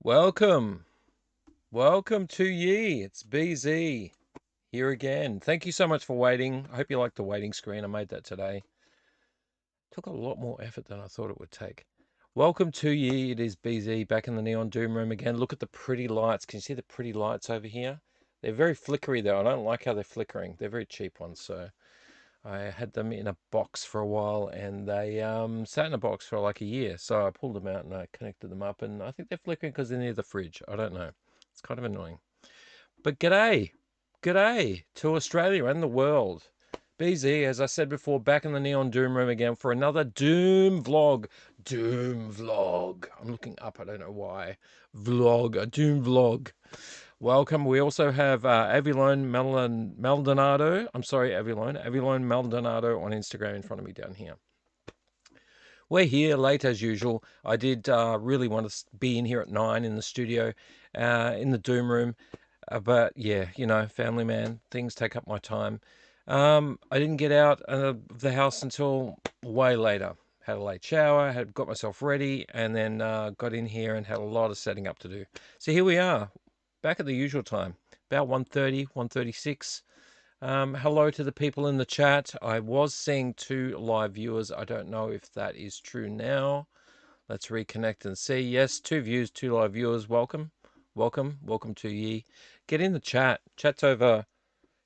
Welcome. Welcome to ye. It's BZ here again. Thank you so much for waiting. I hope you liked the waiting screen. I made that today. Took a lot more effort than I thought it would take. Welcome to ye. It is BZ back in the Neon Doom room again. Look at the pretty lights. Can you see the pretty lights over here? They're very flickery though. I don't like how they're flickering. They're very cheap ones, so I had them in a box for a while, and they sat in a box for like a year. So I pulled them out and I connected them up, and I think they're flickering because they're near the fridge. I don't know. It's kind of annoying. But g'day to Australia and the world. BZ, as I said before, back in the Neon Doom room again for another Doom vlog. Doom vlog. I'm looking up, I don't know why. Vlog, a Doom vlog. Welcome. We also have Avilone Maldonado. I'm sorry, Avilone Maldonado on Instagram in front of me down here. We're here late as usual. I did really want to be in here at 9 in the studio, in the Doom room. But yeah, you know, family man, things take up my time. I didn't get out of the house until way later. Had a late shower, had got myself ready, and then got in here and had a lot of setting up to do. So here we are, back at the usual time, about 1:30, 1:36. Hello to the people in the chat. I was seeing 2 live viewers. I don't know if that is true now. Let's reconnect and see. Yes, 2 views, 2 live viewers. Welcome. Welcome to ye. Get in the chat. Chat's over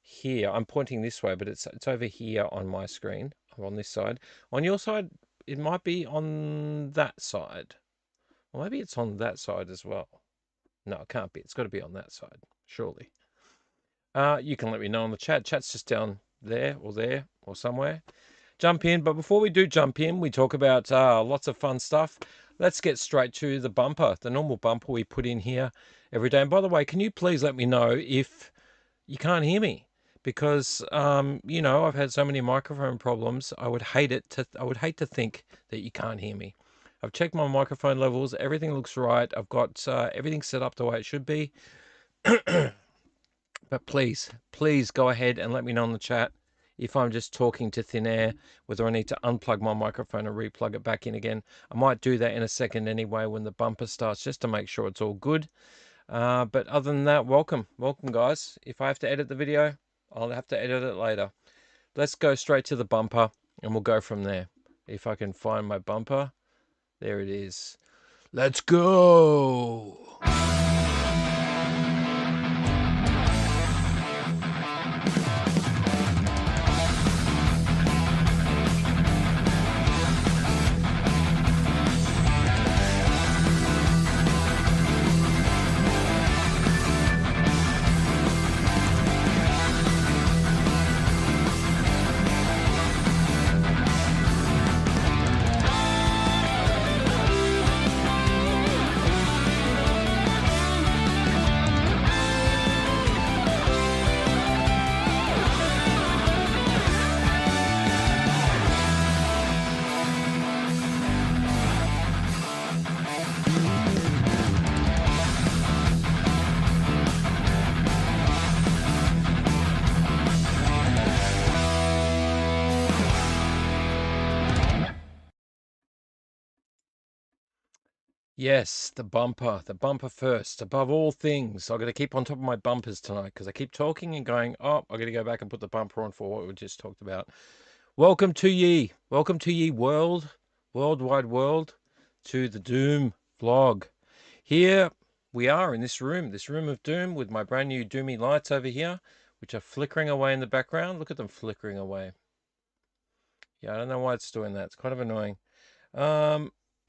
here. I'm pointing this way, but it's over here on my screen. I'm on this side. On your side, it might be on that side. Or maybe it's on that side as well. No, it can't be. It's got to be on that side, surely. You can let me know in the chat. Chat's just down there or somewhere. Jump in. But before we do jump in, we talk about lots of fun stuff. Let's get straight to the bumper, the normal bumper we put in here every day. And by the way, can you please let me know if you can't hear me? Because you know, I've had so many microphone problems. I would hate to think that you can't hear me. I've checked my microphone levels. Everything looks right. I've got everything set up the way it should be. But please go ahead and let me know in the chat if I'm just talking to thin air, whether I need to unplug my microphone and replug it back in again. I might do that in a second anyway when the bumper starts, just to make sure it's all good. But other than that, welcome guys. If I have to edit the video, I'll have to edit it later. Let's go straight to the bumper and we'll go from there. If I can find my bumper. There it is. Let's go. Yes, the bumper first, above all things. I've got to keep on top of my bumpers tonight because I keep talking and going, oh, I've got to go back and put the bumper on for what we just talked about. Welcome to ye world, worldwide world, to the Doom vlog. Here we are in this room of Doom with my brand new Doomy lights over here, which are flickering away in the background. Look at them flickering away. Yeah, I don't know why it's doing that. It's kind of annoying.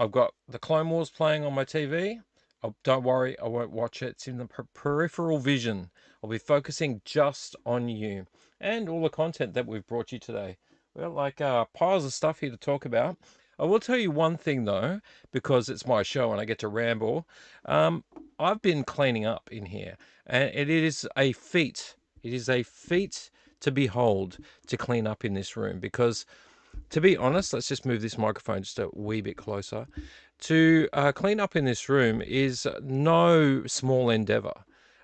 I've got the Clone Wars playing on my TV. Oh, don't worry, I won't watch it. It's in the peripheral vision. I'll be focusing just on you and all the content that we've brought you today. We've got like piles of stuff here to talk about. I will tell you one thing though, because it's my show and I get to ramble. I've been cleaning up in here, and it is a feat. It is a feat to behold to clean up in this room because, to be honest, let's just move this microphone just a wee bit closer. To clean up in this room is no small endeavor.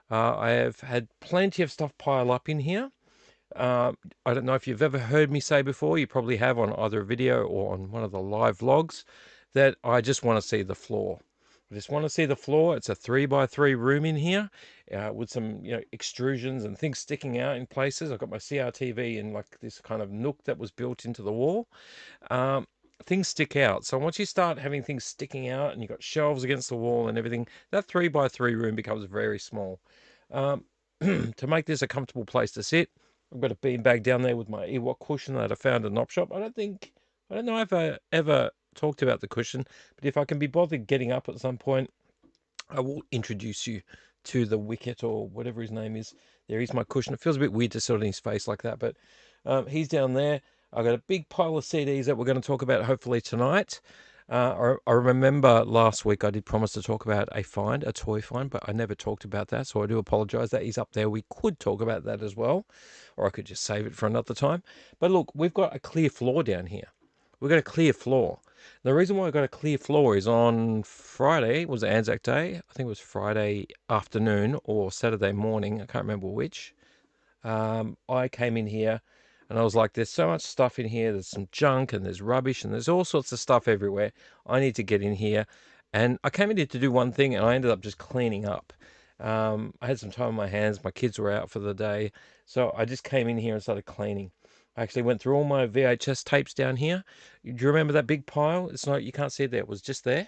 I have had plenty of stuff pile up in here. I don't know if you've ever heard me say before, you probably have on either a video or on one of the live vlogs, that I just want to see the floor. I just want to see the floor. It's a 3x3 room in here, with some extrusions and things sticking out in places. I've got my CRTV in like this kind of nook that was built into the wall. Um, Things stick out. So once you start having things sticking out and you've got shelves against the wall and everything, that 3x3 room becomes very small. Um, to make this a comfortable place to sit, I've got a beanbag down there with my Ewok cushion that I found at an op shop. I don't know if I ever talked about the cushion, but if I can be bothered getting up at some point, I will introduce you to the Wicket or whatever his name is. There is my cushion. It feels a bit weird to sit on his face like that, but he's down there. I've got a big pile of CDs that we're going to talk about hopefully tonight. I remember last week I did promise to talk about a toy find, but I never talked about that, so I do apologise. That is up there. We could talk about that as well, or I could just save it for another time. But look, we've got a clear floor down here. We've got a clear floor. The reason why I got a clear floor is on Friday, was Anzac Day. I think it was Friday afternoon or Saturday morning. I can't remember which. I came in here and I was like, there's so much stuff in here. There's some junk and there's rubbish and there's all sorts of stuff everywhere. I need to get in here. And I came in here to do one thing and I ended up just cleaning up. I had some time on my hands. My kids were out for the day. So I just came in here and started cleaning. I actually went through all my VHS tapes down here. Do you remember that big pile? It's not, you can't see it there. It was just there.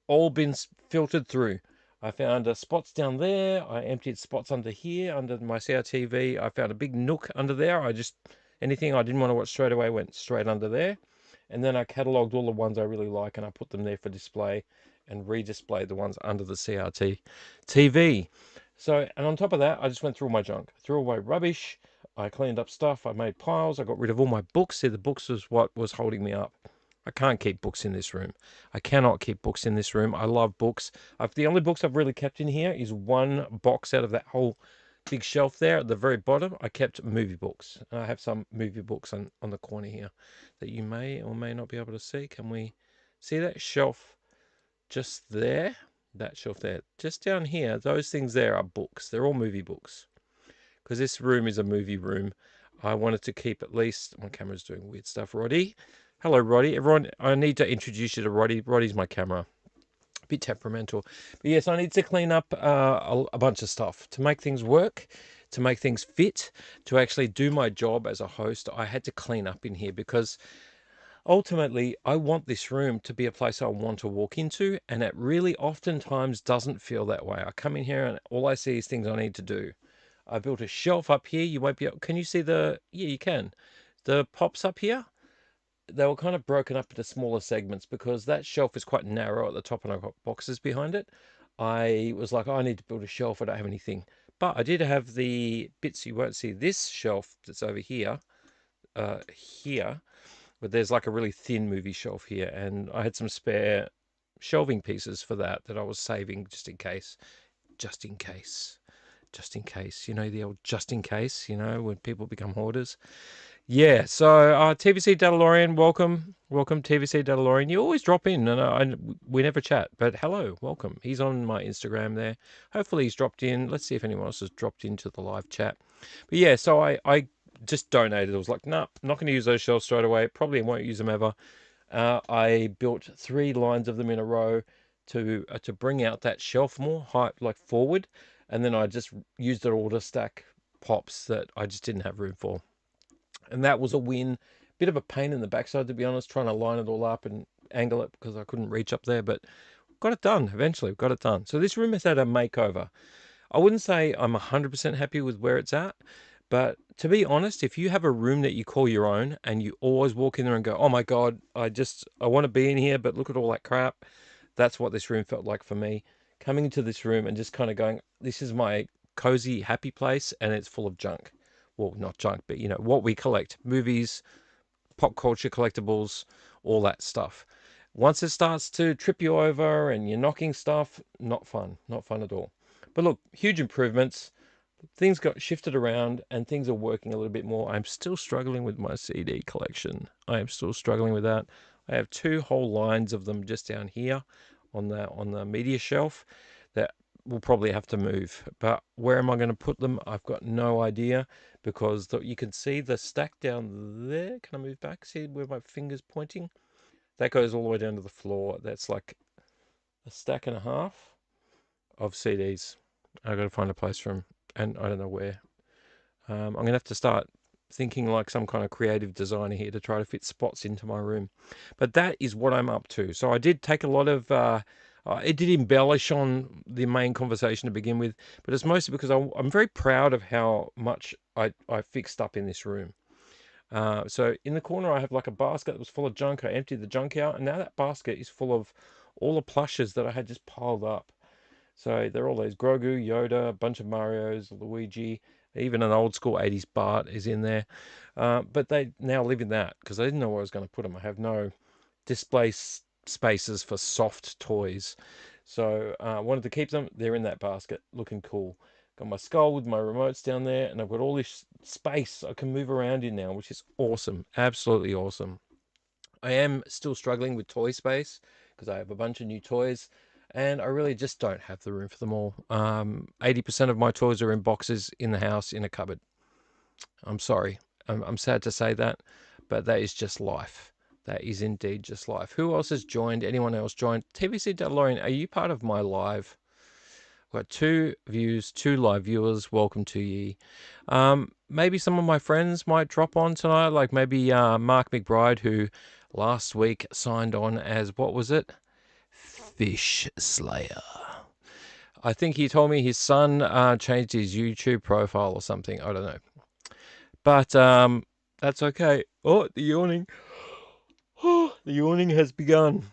All been filtered through. I found spots down there. I emptied spots under here, under my CRTV. I found a big nook under there. Anything I didn't want to watch straight away went straight under there. And then I catalogued all the ones I really like and I put them there for display and redisplayed the ones under the CRT TV. So, and on top of that, I just went through all my junk, threw away rubbish. I cleaned up stuff. I made piles. I got rid of all my books. See, the books was what was holding me up. I can't keep books in this room. I cannot keep books in this room. I love books. The only books I've really kept in here is one box out of that whole big shelf there at the very bottom. I kept movie books. I have some movie books on the corner here that you may or may not be able to see. Can we see that shelf just there? That shelf there. Just down here, those things there are books. They're all movie books. Because this room is a movie room. I wanted to keep at least... My camera's doing weird stuff. Roddy. Hello, Roddy. Everyone, I need to introduce you to Roddy. Roddy's my camera. A bit temperamental. But yes, I need to clean up a bunch of stuff to make things work, to make things fit, to actually do my job as a host. I had to clean up in here because ultimately I want this room to be a place I want to walk into, and it really oftentimes doesn't feel that way. I come in here and all I see is things I need to do. I built a shelf up here. You won't be able... Can you see the... Yeah, you can. The pops up here, they were kind of broken up into smaller segments because that shelf is quite narrow at the top and I've got boxes behind it. I was like, oh, I need to build a shelf. I don't have anything. But I did have the bits. You won't see this shelf that's over here, here, but there's like a really thin movie shelf here. And I had some spare shelving pieces for that I was saving just in case. Just in case. Just in case. You know, the old just in case, when people become hoarders. Yeah, so TVC Datalorian, welcome, TVC Datalorian. You always drop in, and we never chat, but hello, welcome. He's on my Instagram there. Hopefully he's dropped in. Let's see if anyone else has dropped into the live chat. But yeah, so I just donated. I was like, nah, I'm not going to use those shelves straight away. Probably won't use them ever. I built 3 lines of them in a row to bring out that shelf more height, like forward, and then I just used it all to stack pops that I just didn't have room for. And that was a win. Bit of a pain in the backside, to be honest, trying to line it all up and angle it because I couldn't reach up there, but got it done eventually. Got it done. So this room has had a makeover. I wouldn't say I'm 100% happy with where it's at, but to be honest, if you have a room that you call your own and you always walk in there and go, oh my God, I want to be in here, but look at all that crap. That's what this room felt like for me. Coming into this room and just kind of going, this is my cozy, happy place, and it's full of junk. Well, not junk, but what we collect: movies, pop culture collectibles, all that stuff. Once it starts to trip you over and you're knocking stuff, not fun at all. But look, huge improvements. Things got shifted around and things are working a little bit more. I'm still struggling with my CD collection. I am still struggling with that. I have 2 whole lines of them just down here on the media shelf that will probably have to move. But where am I going to put them? I've got no idea, because you can see the stack down there. Can I move back? See where my finger's pointing? That goes all the way down to the floor. That's like a stack and a half of CDs. I got to find a place for them, and I don't know where. I'm going to have to start thinking like some kind of creative designer here to try to fit spots into my room. But that is what I'm up to. So I did take a lot of, it did embellish on the main conversation to begin with, but it's mostly because I'm very proud of how much I fixed up in this room. So in the corner, I have like a basket that was full of junk. I emptied the junk out, and now that basket is full of all the plushes that I had just piled up. So they're all those Grogu, Yoda, a bunch of Marios, Luigi, even an old school 80s Bart is in there. But they now live in that because I didn't know where I was going to put them. I have no display spaces for soft toys. So I wanted to keep them. They're in that basket, looking cool. Got my skull with my remotes down there, and I've got all this space I can move around in now, which is awesome. Absolutely awesome. I am still struggling with toy space because I have a bunch of new toys and I really just don't have the room for them all. 80% of my toys are in boxes in the house in a cupboard. I'm sorry. I'm sad to say that, but that is just life. That is indeed just life. Who else has joined? Anyone else joined? TVC DeLorean, are you part of my live? I've got 2 views, 2 live viewers. Welcome to ye. Maybe some of my friends might drop on tonight, like maybe Mark McBride, who last week signed on as, what was it? Fish Slayer. I think he told me his son changed his YouTube profile or something. I don't know. But that's okay. Oh, the yawning. Oh, the yawning has begun.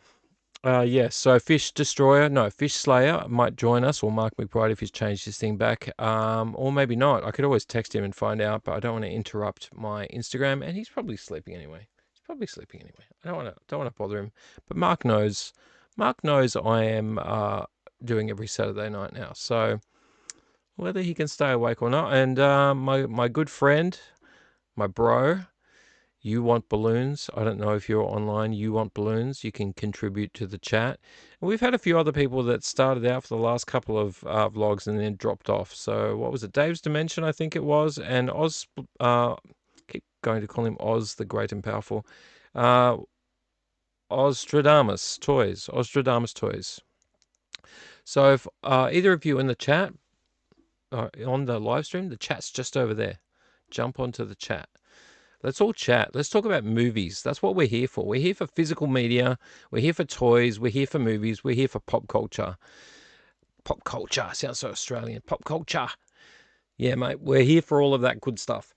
Yes, so Fish Destroyer, no, Fish Slayer might join us, or Mark McBride if he's changed his thing back, or maybe not. I could always text him and find out, but I don't want to interrupt my Instagram, and he's probably sleeping anyway. He's probably sleeping anyway. I don't want to bother him. But Mark knows. Mark knows I am doing every Saturday night now, so whether he can stay awake or not. And my good friend, my bro, You Want Balloons. I don't know if you're online. You Want Balloons. You can contribute to the chat. And we've had a few other people that started out for the last couple of vlogs and then dropped off. So what was it? Dave's Dimension, I think it was. And Oz, keep going to call him Oz, the Great and Powerful. Ostradamus Toys. Ostradamus Toys. So if either of you in the chat, on the live stream, the chat's just over there. Jump onto the chat. Let's all chat. Let's talk about movies. That's what we're here for. We're here for physical media. We're here for toys. We're here for movies. We're here for pop culture. Pop culture. Sounds so Australian. Pop culture. Yeah, mate. We're here for all of that good stuff.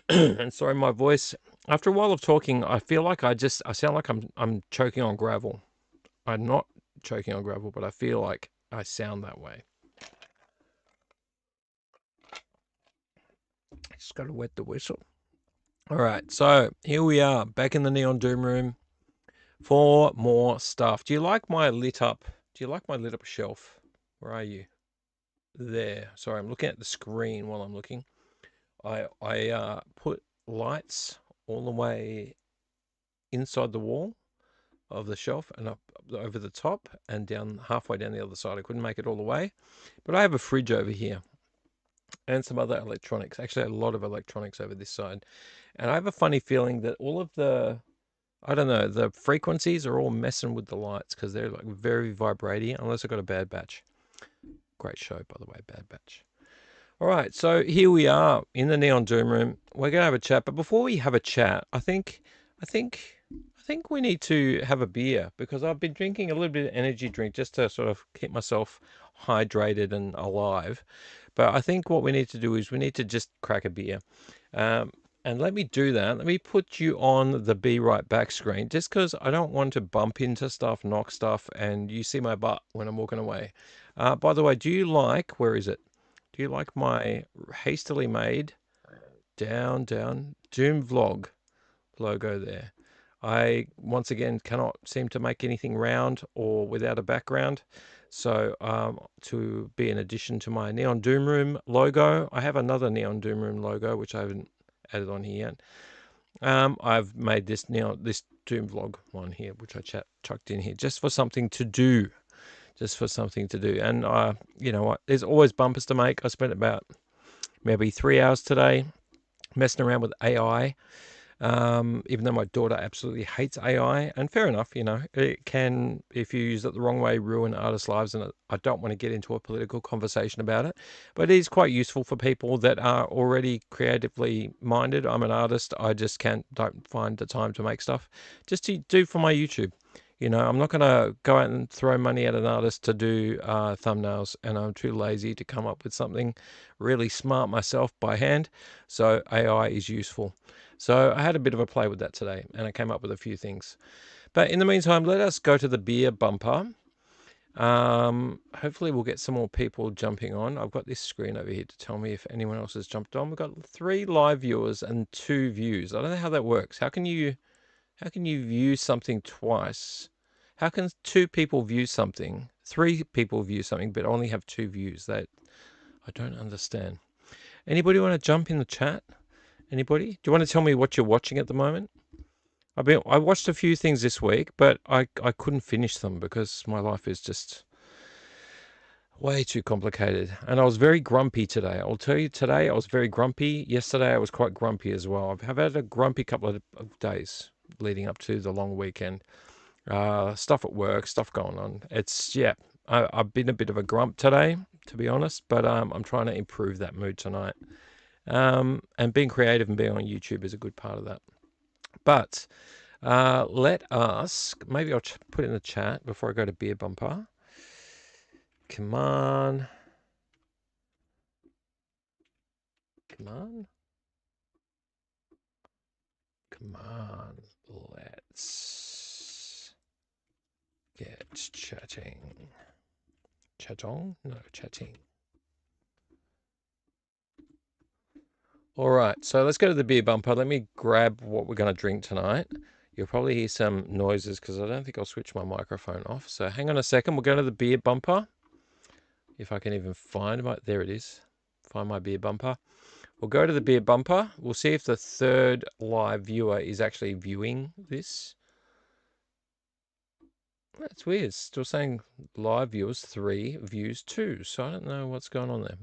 And sorry, my voice. After a while of talking, I feel like I sound like I'm choking on gravel. I'm not choking on gravel, but I feel like I sound that way. Just got to wet the whistle. All right, so here we are back in the Neon Doom room for more stuff. Do you like my lit up shelf? Where are you? There. Sorry, I'm looking at the screen while I'm looking. I put lights all the way inside the wall of the shelf and up over the top and down halfway down the other side. I couldn't make it all the way, but I have a fridge over here and some other electronics. Actually, a lot of electronics over this side. And I have a funny feeling that all of the, I don't know, the frequencies are all messing with the lights because they're like very vibrating, unless I got a bad batch. Great show, by the way, Bad Batch. All right, so here we are in the Neon Doom room. We're gonna have a chat, but before we have a chat, I think we need to have a beer because I've been drinking a little bit of energy drink just to sort of keep myself hydrated and alive. But I think what we need to do is we need to just crack a beer. And let me do that. Let me put you on the Be Right Back screen just because I don't want to bump into stuff, knock stuff, and you see my butt when I'm walking away. By the way, do you like, where is it? Do you like my hastily made down Doom vlog logo there? I, once again, cannot seem to make anything round or without a background. So to be an addition to my Neon Doom Room logo, I have another Neon Doom Room logo, which I haven't added on here yet. I've made this Doom vlog one here, which I chucked in here just for something to do. Just for something to do. And you know what? There's always bumpers to make. I spent about maybe 3 hours today messing around with AI. Even though my daughter absolutely hates AI, and fair enough, it can, if you use it the wrong way, ruin artists' lives. And I don't want to get into a political conversation about it, but it is quite useful for people that are already creatively minded. I'm an artist. I just don't find the time to make stuff just to do for my YouTube. I'm not going to go out and throw money at an artist to do thumbnails, and I'm too lazy to come up with something really smart myself by hand. So AI is useful. So I had a bit of a play with that today, and I came up with a few things. But in the meantime, let us go to the beer bumper. Hopefully we'll get some more people jumping on. I've got this screen over here to tell me if anyone else has jumped on. We've got 3 live viewers and 2 views. I don't know how that works. How can you view something twice? How can 2 people view something, 3 people view something, but only have 2 views? That I don't understand. Anybody want to jump in the chat? Anybody? Do you want to tell me what you're watching at the moment? I watched a few things this week, but I couldn't finish them because my life is just way too complicated. And I was very grumpy today. I'll tell you, today I was very grumpy. Yesterday I was quite grumpy as well. I've had a grumpy couple of days leading up to the long weekend. Stuff at work, stuff going on. I've been a bit of a grump today, to be honest, but I'm trying to improve that mood tonight. And being creative and being on YouTube is a good part of that. But let us, maybe I'll put it in the chat before I go to beer bumper. Come on. Come on. Come on. Let's get chatting. Chatting? No, chatting. All right, so let's go to the beer bumper. Let me grab what we're going to drink tonight. You'll probably hear some noises because I don't think I'll switch my microphone off. So hang on a second. We'll go to the beer bumper. If I can even find my... There it is. Find my beer bumper. We'll go to the beer bumper. We'll see if the 3rd live viewer is actually viewing this. That's weird. It's still saying live viewers 3, views 2. So I don't know what's going on there.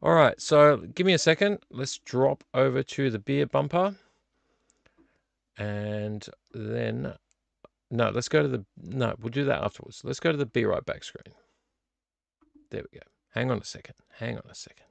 All right, so give me a second. Let's drop over to the beer bumper. And then, no, let's go to the, no, we'll do that afterwards. Let's go to the Be Right Back screen. There we go. Hang on a second. Hang on a second.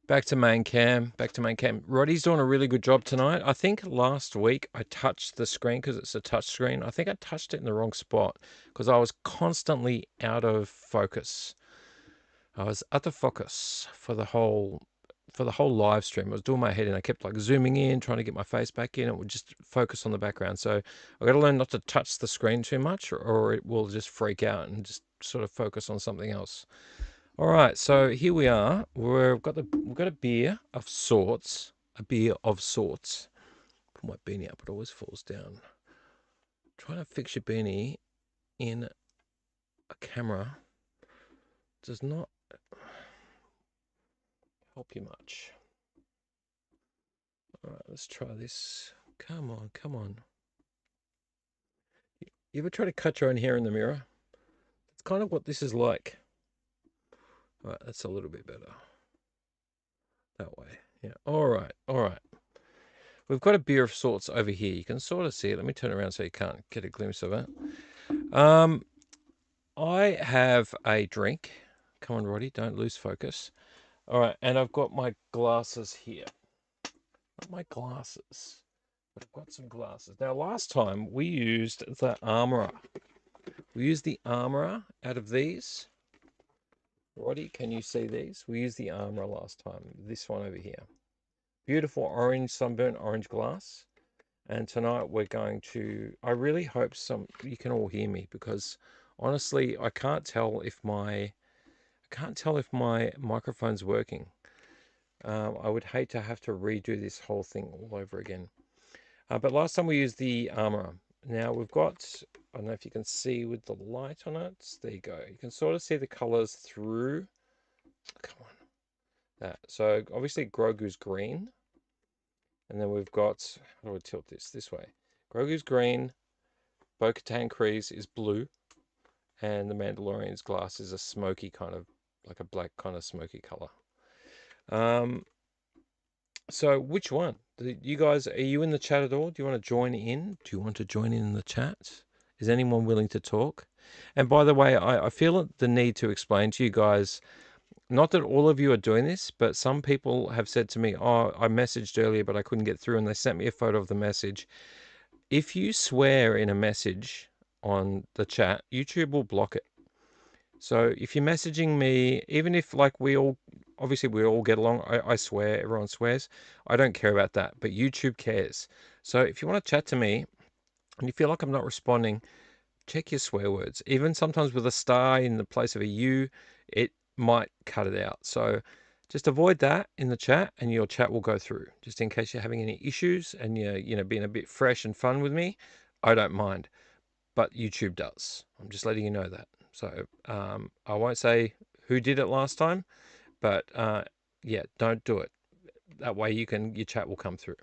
Back to main cam. Back to main cam. Roddy's doing a really good job tonight. I think last week I touched the screen because it's a touch screen. I think I touched it in the wrong spot because I was constantly out of focus. I was out of focus for the whole live stream. I was doing my head and I kept like zooming in, trying to get my face back in. It would just focus on the background. So I got to learn not to touch the screen too much, or it will just freak out and just sort of focus on something else. All right, so here we are. We've got a beer of sorts. A beer of sorts. Put my beanie up; it always falls down. Trying to fix your beanie in a camera does not help you much. All right, let's try this. Come on, come on. You ever try to cut your own hair in the mirror? It's kind of what this is like. All right, that's a little bit better. That way. Yeah. All right. All right. We've got a beer of sorts over here. You can sort of see it. Let me turn around so you can't get a glimpse of it. I have a drink. Come on, Roddy, don't lose focus. All right, and I've got my glasses here. Not my glasses, but I've got some glasses. Now, last time we used the Armourer. We used the Armourer out of these. Roddy, can you see these? We used the Armourer last time. This one over here. Beautiful orange, sunburnt orange glass. And tonight we're going to, I really hope you can all hear me, because honestly, I can't tell if my microphone's working. I would hate to have to redo this whole thing all over again. But last time we used the Armourer. Now we've got, I don't know if you can see with the light on it. There you go. You can sort of see the colors through. Come on. That. So obviously Grogu's green. And then we've got, how do I tilt this way? Grogu's green. Bo-Katan Kryze is blue. And the Mandalorian's glass is a smoky kind of, like a black kind of smoky color. So which one? You guys, are you in the chat at all? Do you want to join in? Do you want to join in the chat? Is anyone willing to talk? And by the way, I feel the need to explain to you guys, not that all of you are doing this, but some people have said to me, oh, I messaged earlier, but I couldn't get through, and they sent me a photo of the message. If you swear in a message on the chat, YouTube will block it. So if you're messaging me, even if like we all get along, I swear, everyone swears. I don't care about that, but YouTube cares. So if you want to chat to me and you feel like I'm not responding, check your swear words. Even sometimes with a star in the place of a U, it might cut it out. So just avoid that in the chat and your chat will go through. Just in case you're having any issues and you're being a bit fresh and fun with me, I don't mind. But YouTube does. I'm just letting you know that. So I won't say who did it last time, but yeah, don't do it. That way your chat will come through.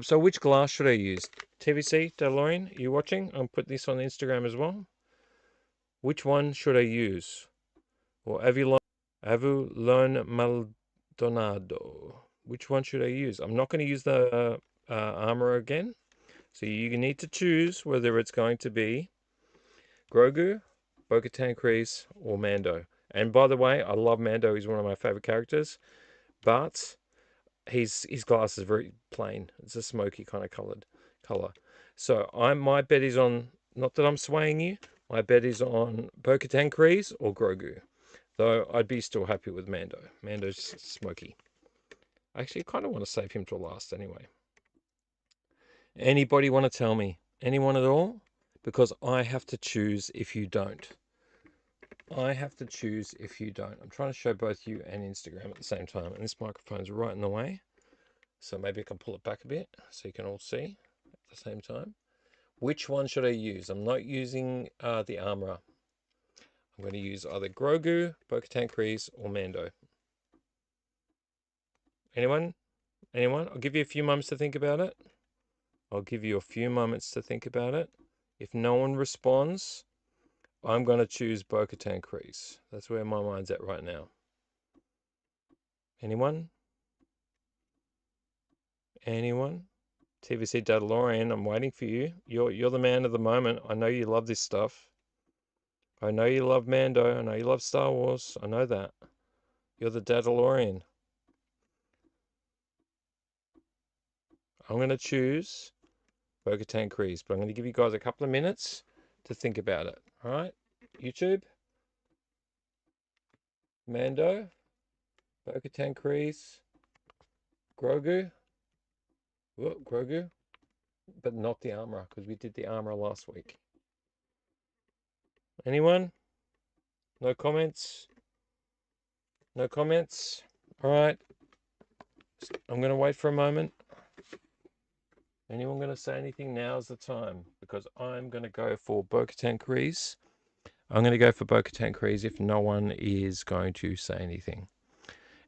So which glass should I use? TVC, DeLorean, are you watching? I'll put this on Instagram as well. Which one should I use? Or Avilon Maldonado. Which one should I use? I'm not going to use the Armor again. So you need to choose whether it's going to be Grogu, Bo-Katan Kryze, or Mando. And by the way, I love Mando. He's one of my favorite characters. But his glass is very plain. It's a smoky kind of color. So my bet is on, not that I'm swaying you, my bet is on Bo-Katan Kryze or Grogu. Though I'd be still happy with Mando. Mando's smoky. Actually, I kind of want to save him till last anyway. Anybody want to tell me? Anyone at all? Because I have to choose if you don't. I have to choose if you don't. I'm trying to show both you and Instagram at the same time, and this microphone's right in the way. So maybe I can pull it back a bit so you can all see at the same time. Which one should I use? I'm not using the Armourer. I'm going to use either Grogu, Bo-Katan Kryze, or Mando. Anyone? Anyone? I'll give you a few moments to think about it. I'll give you a few moments to think about it. If no one responds, I'm going to choose Bo-Katan Kryze. That's where my mind's at right now. Anyone? Anyone? TVC Dadalorian, I'm waiting for you. You're the man of the moment. I know you love this stuff. I know you love Mando. I know you love Star Wars. I know that. You're the Dadalorian. I'm going to choose Bo-Katan Kryze, but I'm going to give you guys a couple of minutes to think about it. All right? YouTube? Mando? Bo-Katan Kryze? Grogu? Whoa, Grogu? But not the Armourer, because we did the Armourer last week. Anyone? No comments? No comments? All right. I'm going to wait for a moment. Anyone going to say anything? Now's the time, because I'm going to go for Bo-Katan Kryze. I'm going to go for Bo-Katan Kryze if no one is going to say anything.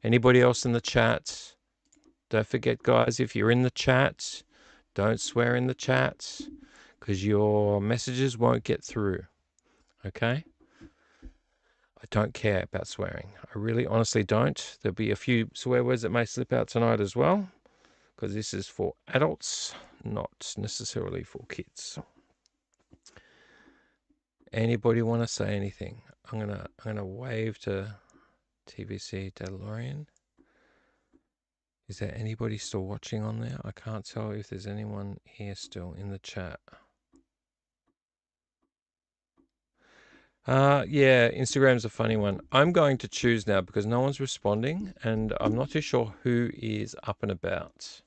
Anybody else in the chat? Don't forget, guys, if you're in the chat, don't swear in the chat, because your messages won't get through. Okay? I don't care about swearing. I really honestly don't. There'll be a few swear words that may slip out tonight as well, because this is for adults, not necessarily for kids. Anybody want to say anything? I'm gonna wave to TVC DeLorean. Is there anybody still watching on there? I can't tell if there's anyone here still in the chat. Yeah, Instagram's a funny one. I'm going to choose now because no one's responding and I'm not too sure who is up and about.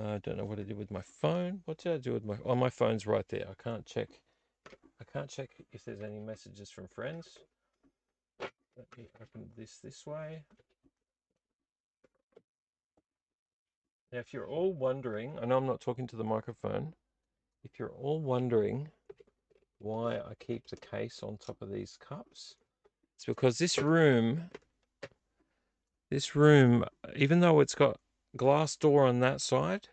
I don't know what I did with my phone. What did I do with my... Oh, my phone's right there. I can't check if there's any messages from friends. Let me open this way. Now, if you're all wondering, I know I'm not talking to the microphone. If you're all wondering why I keep the case on top of these cups, it's because this room, even though it's got glass door on that side,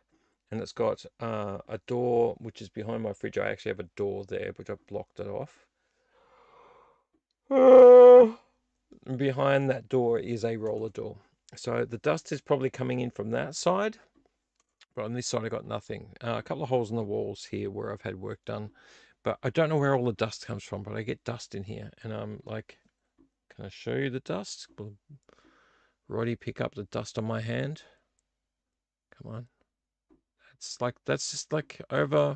and it's got a door which is behind my fridge. I actually have a door there, but I've blocked it off. And behind that door is a roller door. So the dust is probably coming in from that side. But on this side, I got nothing. A couple of holes in the walls here where I've had work done. But I don't know where all the dust comes from, but I get dust in here. And I'm like, can I show you the dust? Will Roddy pick up the dust on my hand? Come on. That's just like over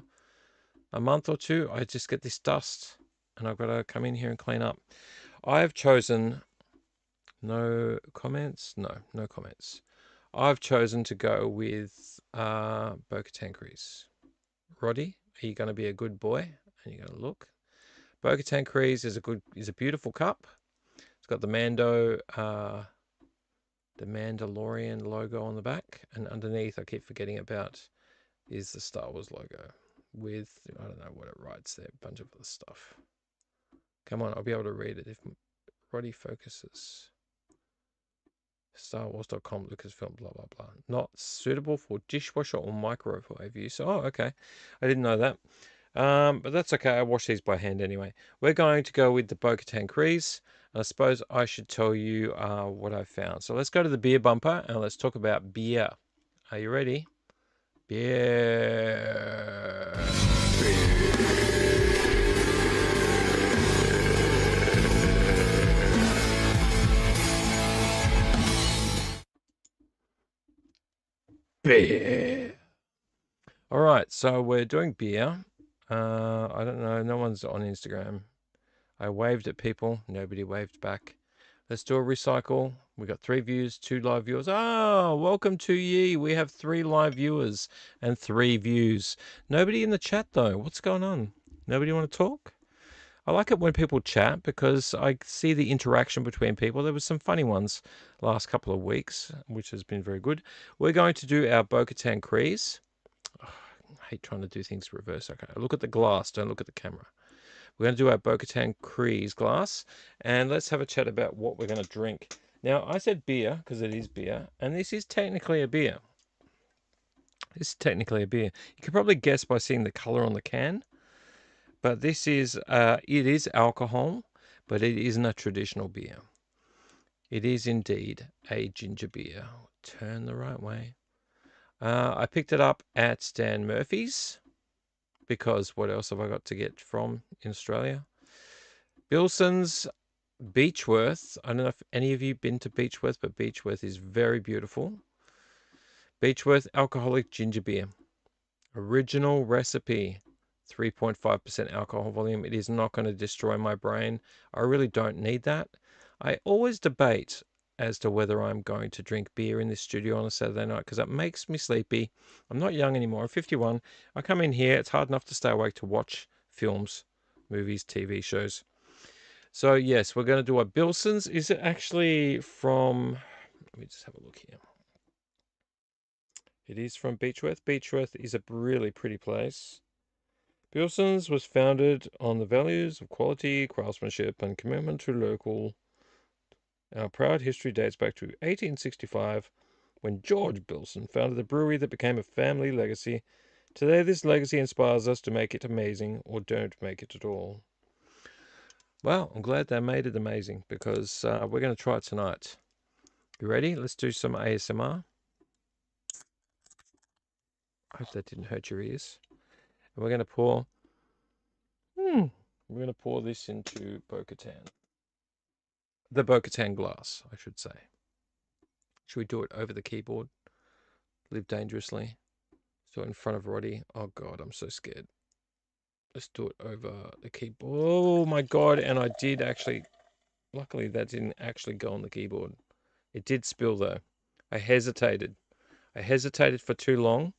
a month or two, I just get this dust. And I've got to come in here and clean up. I've chosen... No comments? No comments. I've chosen to go with Bo-Katan Crease. Roddy, are you going to be a good boy? And you're going to look. Bo-Katan Crease is a beautiful cup. It's got the Mandalorian logo on the back, and underneath, I keep forgetting about, is the Star Wars logo with, I don't know what it writes there, a bunch of other stuff. Come on, I'll be able to read it if Roddy focuses. StarWars.com, Lucasfilm, blah, blah, blah. Not suitable for dishwasher or microwave use. Oh, okay. I didn't know that. But that's okay. I wash these by hand anyway. We're going to go with the Bo-Katan Crease. I suppose I should tell you what I found. So let's go to the beer bumper and let's talk about beer. Are you ready? Beer. Beer. All right, so we're doing beer. I don't know. No one's on Instagram. I waved at people. Nobody waved back. Let's do a recycle. We got 3 views, 2 live viewers. Oh, welcome to ye. We have 3 live viewers and 3 views. Nobody in the chat though. What's going on? Nobody want to talk? I like it when people chat because I see the interaction between people. There was some funny ones last couple of weeks, which has been very good. We're going to do our Bo-Katan Crease. Oh, I hate trying to do things reverse. Okay, look at the glass. Don't look at the camera. We're going to do our Bo-Katan Crease glass, and let's have a chat about what we're going to drink. Now, I said beer because it is beer, and this is technically a beer. This is technically a beer. You can probably guess by seeing the color on the can. But this is, it is alcohol, but it isn't a traditional beer. It is indeed a ginger beer. Turn the right way. I picked it up at Stan Murphy's, because what else have I got to get from in Australia? Bilson's Beechworth. I don't know if any of you been to Beechworth, but Beechworth is very beautiful. Beechworth alcoholic ginger beer. Original recipe. 3.5% alcohol volume. It is not going to destroy my brain. I really don't need that. I always debate as to whether I'm going to drink beer in this studio on a Saturday night because it makes me sleepy. I'm not young anymore. I'm 51. I come in here. It's hard enough to stay awake to watch films, movies, TV shows. So yes, we're going to do a Bilson's. Is it actually from... Let me just have a look here. It is from Beechworth. Beechworth is a really pretty place. Bilson's was founded on the values of quality, craftsmanship, and commitment to local. Our proud history dates back to 1865, when George Bilson founded the brewery that became a family legacy. Today, this legacy inspires us to make it amazing or don't make it at all. Well, I'm glad they made it amazing because we're going to try it tonight. You ready? Let's do some ASMR. I hope that didn't hurt your ears. And we're going to pour. We're going to pour this into Bo-Katan. The Bo-Katan glass, I should say. Should we do it over the keyboard? Live dangerously. So in front of Roddy. Oh God, I'm so scared. Let's do it over the keyboard. Oh my God! And I did actually. Luckily, that didn't actually go on the keyboard. It did spill though. I hesitated. I hesitated for too long,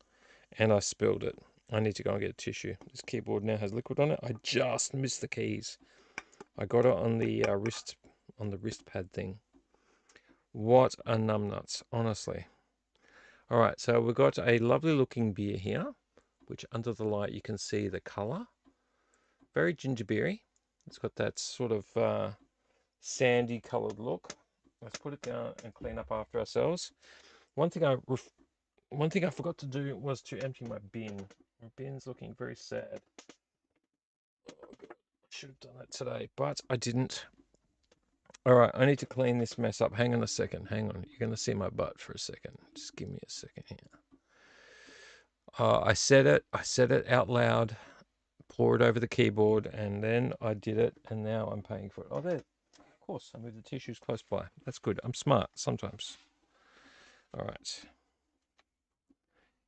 and I spilled it. I need to go and get a tissue. This keyboard now has liquid on it. I just missed the keys. I got it on the wrist pad thing. What a numbnuts, honestly. All right, so we've got a lovely looking beer here, which under the light you can see the color. Very gingerberry. It's got that sort of sandy colored look. Let's put it down and clean up after ourselves. One thing I forgot to do was to empty my bin. My bin's looking very sad. Oh God, I should have done that today, but I didn't. All right, I need to clean this mess up. Hang on a second. Hang on. You're going to see my butt for a second. Just give me a second here. I said it. I said it out loud. Pour it over the keyboard, and then I did it, and now I'm paying for it. Oh, there. Of course, I moved the tissues close by. That's good. I'm smart sometimes. All right.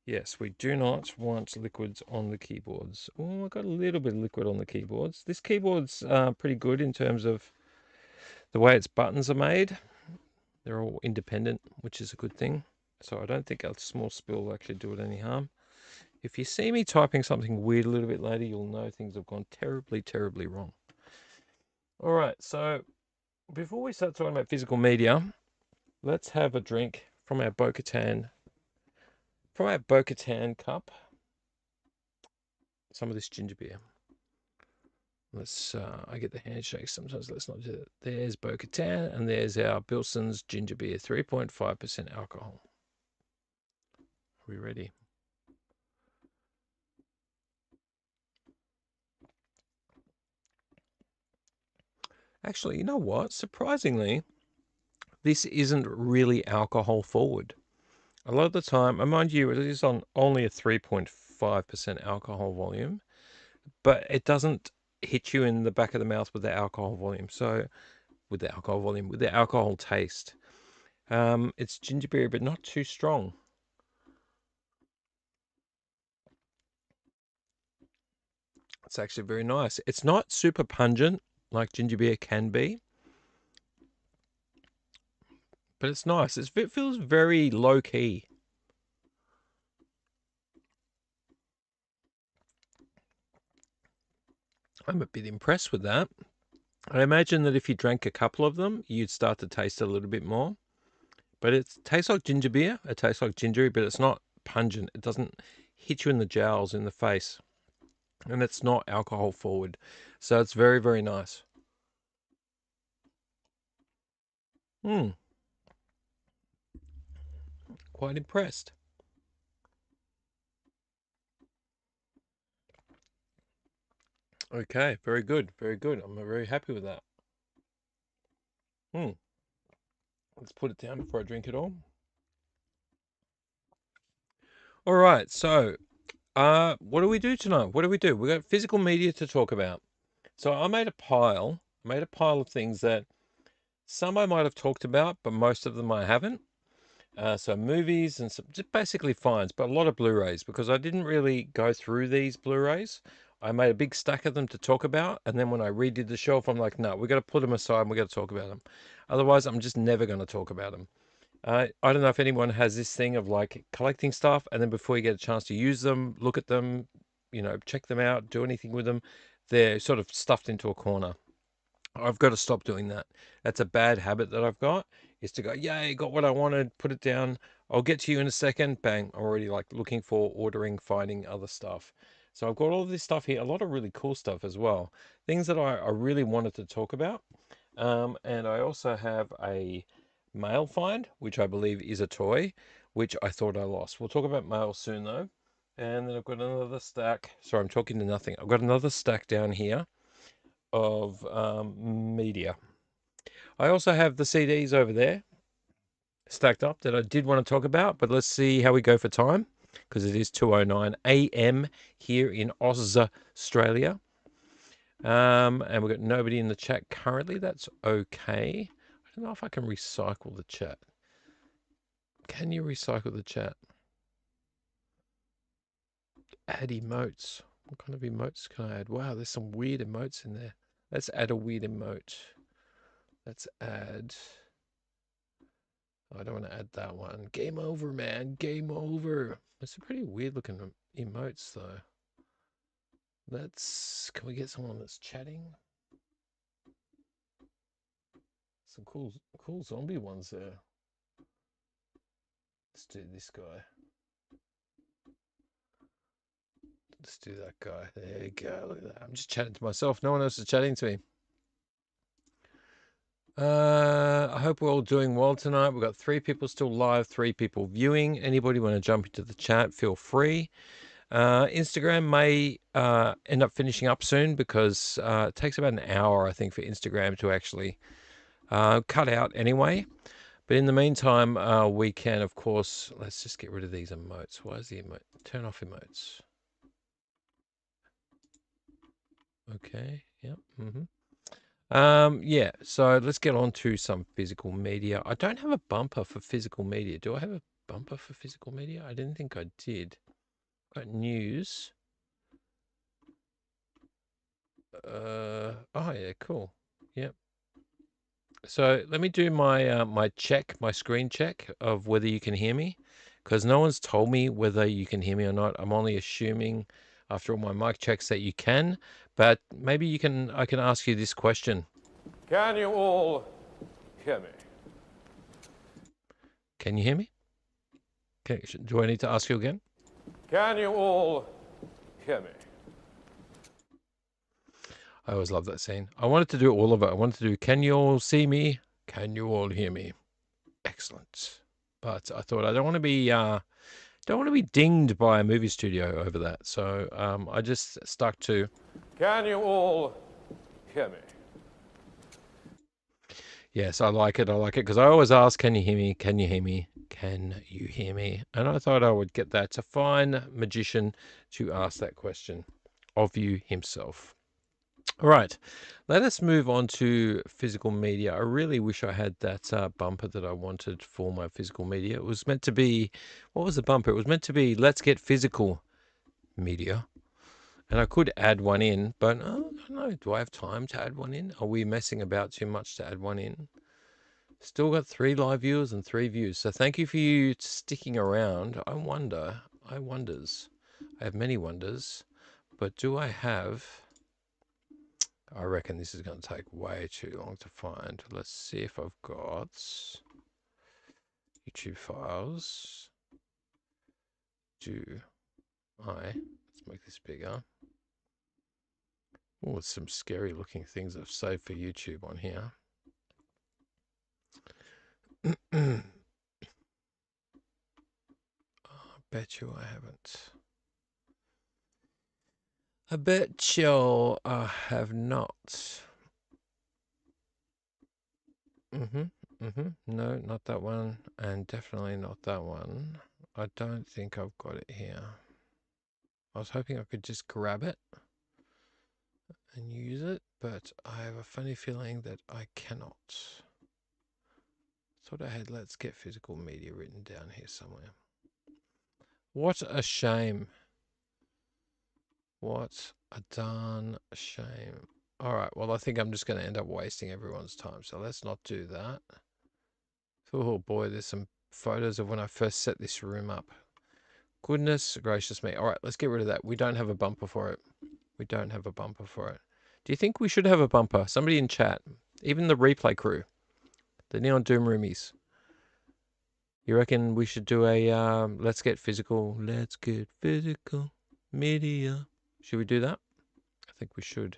Yes, we do not want liquids on the keyboards. Oh, I got a little bit of liquid on the keyboards. This keyboard's pretty good in terms of the way its buttons are made. They're all independent, which is a good thing. So I don't think a small spill will actually do it any harm. If you see me typing something weird a little bit later, you'll know things have gone terribly, terribly wrong. All right, so before we start talking about physical media, let's have a drink from our Bo-Katan cup. Some of this ginger beer. Let's. I get the handshake sometimes. Let's not do that. There's Bo-Katan, and there's our Bilson's ginger beer, 3.5% alcohol. Are we ready? Actually, you know what? Surprisingly, this isn't really alcohol forward. A lot of the time, and mind you, it is on only a 3.5% alcohol volume, but it doesn't hit you in the back of the mouth with the alcohol volume. So, with the alcohol taste. It's ginger beer, but not too strong. It's actually very nice. It's not super pungent like ginger beer can be, but it's nice. It feels very low key. I'm a bit impressed with that. I imagine that if you drank a couple of them, you'd start to taste it a little bit more. But it tastes like ginger beer. It tastes like gingery, but it's not pungent. It doesn't hit you in the jowls, in the face. And it's not alcohol forward. So it's very, very nice. Quite impressed. Okay, very good. Very good. I'm very happy with that. Let's put it down before I drink it all. All right, so what do we do tonight? What do we do? We got physical media to talk about. So I made a pile. Of things that some I might have talked about, but most of them I haven't. So movies and some, just basically finds, but a lot of Blu-rays because I didn't really go through these Blu-rays. I made a big stack of them to talk about, and then when I redid the shelf, I'm like, no, we got to put them aside and we got to talk about them. Otherwise, I'm just never going to talk about them. I don't know if anyone has this thing of like collecting stuff, and then before you get a chance to use them, look at them, check them out, do anything with them, they're sort of stuffed into a corner. I've got to stop doing that. That's a bad habit that I've got, is to go, yay, got what I wanted, put it down. I'll get to you in a second. Bang, I'm already like looking for, ordering, finding other stuff. So I've got all this stuff here, a lot of really cool stuff as well. Things that I really wanted to talk about. And I also have a mail find, which I believe is a toy, which I thought I lost. We'll talk about mail soon though. And then I've got another stack. Sorry, I'm talking to nothing. I've got another stack down here of media. I also have the CDs over there stacked up that I did want to talk about, but let's see how we go for time, because it is 2:09 a.m. here in Australia. And we've got nobody in the chat currently. That's okay. I don't know if I can recycle the chat. Can you recycle the chat? Add emotes. What kind of emotes can I add? Wow, there's some weird emotes in there. Let's add a weird emote. Let's add... I don't want to add that one. Game over, man. Game over. It's a pretty weird looking emotes, though. Can we get someone that's chatting? Some cool zombie ones there. Let's do this guy. Let's do that guy. There you go. Look at that. I'm just chatting to myself. No one else is chatting to me. I hope we're all doing well tonight. We've got 3 people still live, 3 people viewing. Anybody want to jump into the chat, feel free. Instagram may end up finishing up soon because it takes about an hour, I think, for Instagram to actually cut out anyway. But in the meantime, we can, of course, let's just get rid of these emotes. Why is the emote? Turn off emotes. Okay, yep. Yeah, so let's get on to some physical media. I don't have a bumper for physical media. Do I have a bumper for physical media? I didn't think I did. Got news. Oh yeah, cool. Yep. So let me do my my screen check of whether you can hear me, because no one's told me whether you can hear me or not. I'm only assuming after all my mic checks that you can, but maybe you can. I can ask you this question. Can you all hear me? Can you hear me? Okay, do I need to ask you again? Can you all hear me? I always love that scene. I wanted to do all of it. I wanted to do, can you all see me? Can you all hear me? Excellent. But I thought I don't want to be dinged by a movie studio over that. So I just stuck to, can you all hear me? Yes, I like it. I like it because I always ask, can you hear me? Can you hear me? Can you hear me? And I thought I would get that. It's a fine magician to ask that question of you himself. All right, let us move on to physical media. I really wish I had that bumper that I wanted for my physical media. It was meant to be, what was the bumper? It was meant to be, let's get physical media. And I could add one in, but I don't know. Do I have time to add one in? Are we messing about too much to add one in? Still got 3 live viewers and 3 views. So thank you for you sticking around. I wonders. I have many wonders, but do I have... I reckon this is going to take way too long to find. Let's see if I've got YouTube files. Let's make this bigger. Oh, it's some scary looking things I've saved for YouTube on here. I bet you I haven't. I bet you I have not. No, not that one, and definitely not that one. I don't think I've got it here. I was hoping I could just grab it and use it, but I have a funny feeling that I cannot. Thought I had let's get physical media written down here somewhere. What a shame. What a darn shame. All right, well, I think I'm just going to end up wasting everyone's time, so let's not do that. Oh boy, there's some photos of when I first set this room up. Goodness gracious me. All right, let's get rid of that. We don't have a bumper for it. We don't have a bumper for it. Do you think we should have a bumper? Somebody in chat, even the replay crew, the Neon Doom Roomies. You reckon we should do a let's get physical media? Should we do that? I think we should.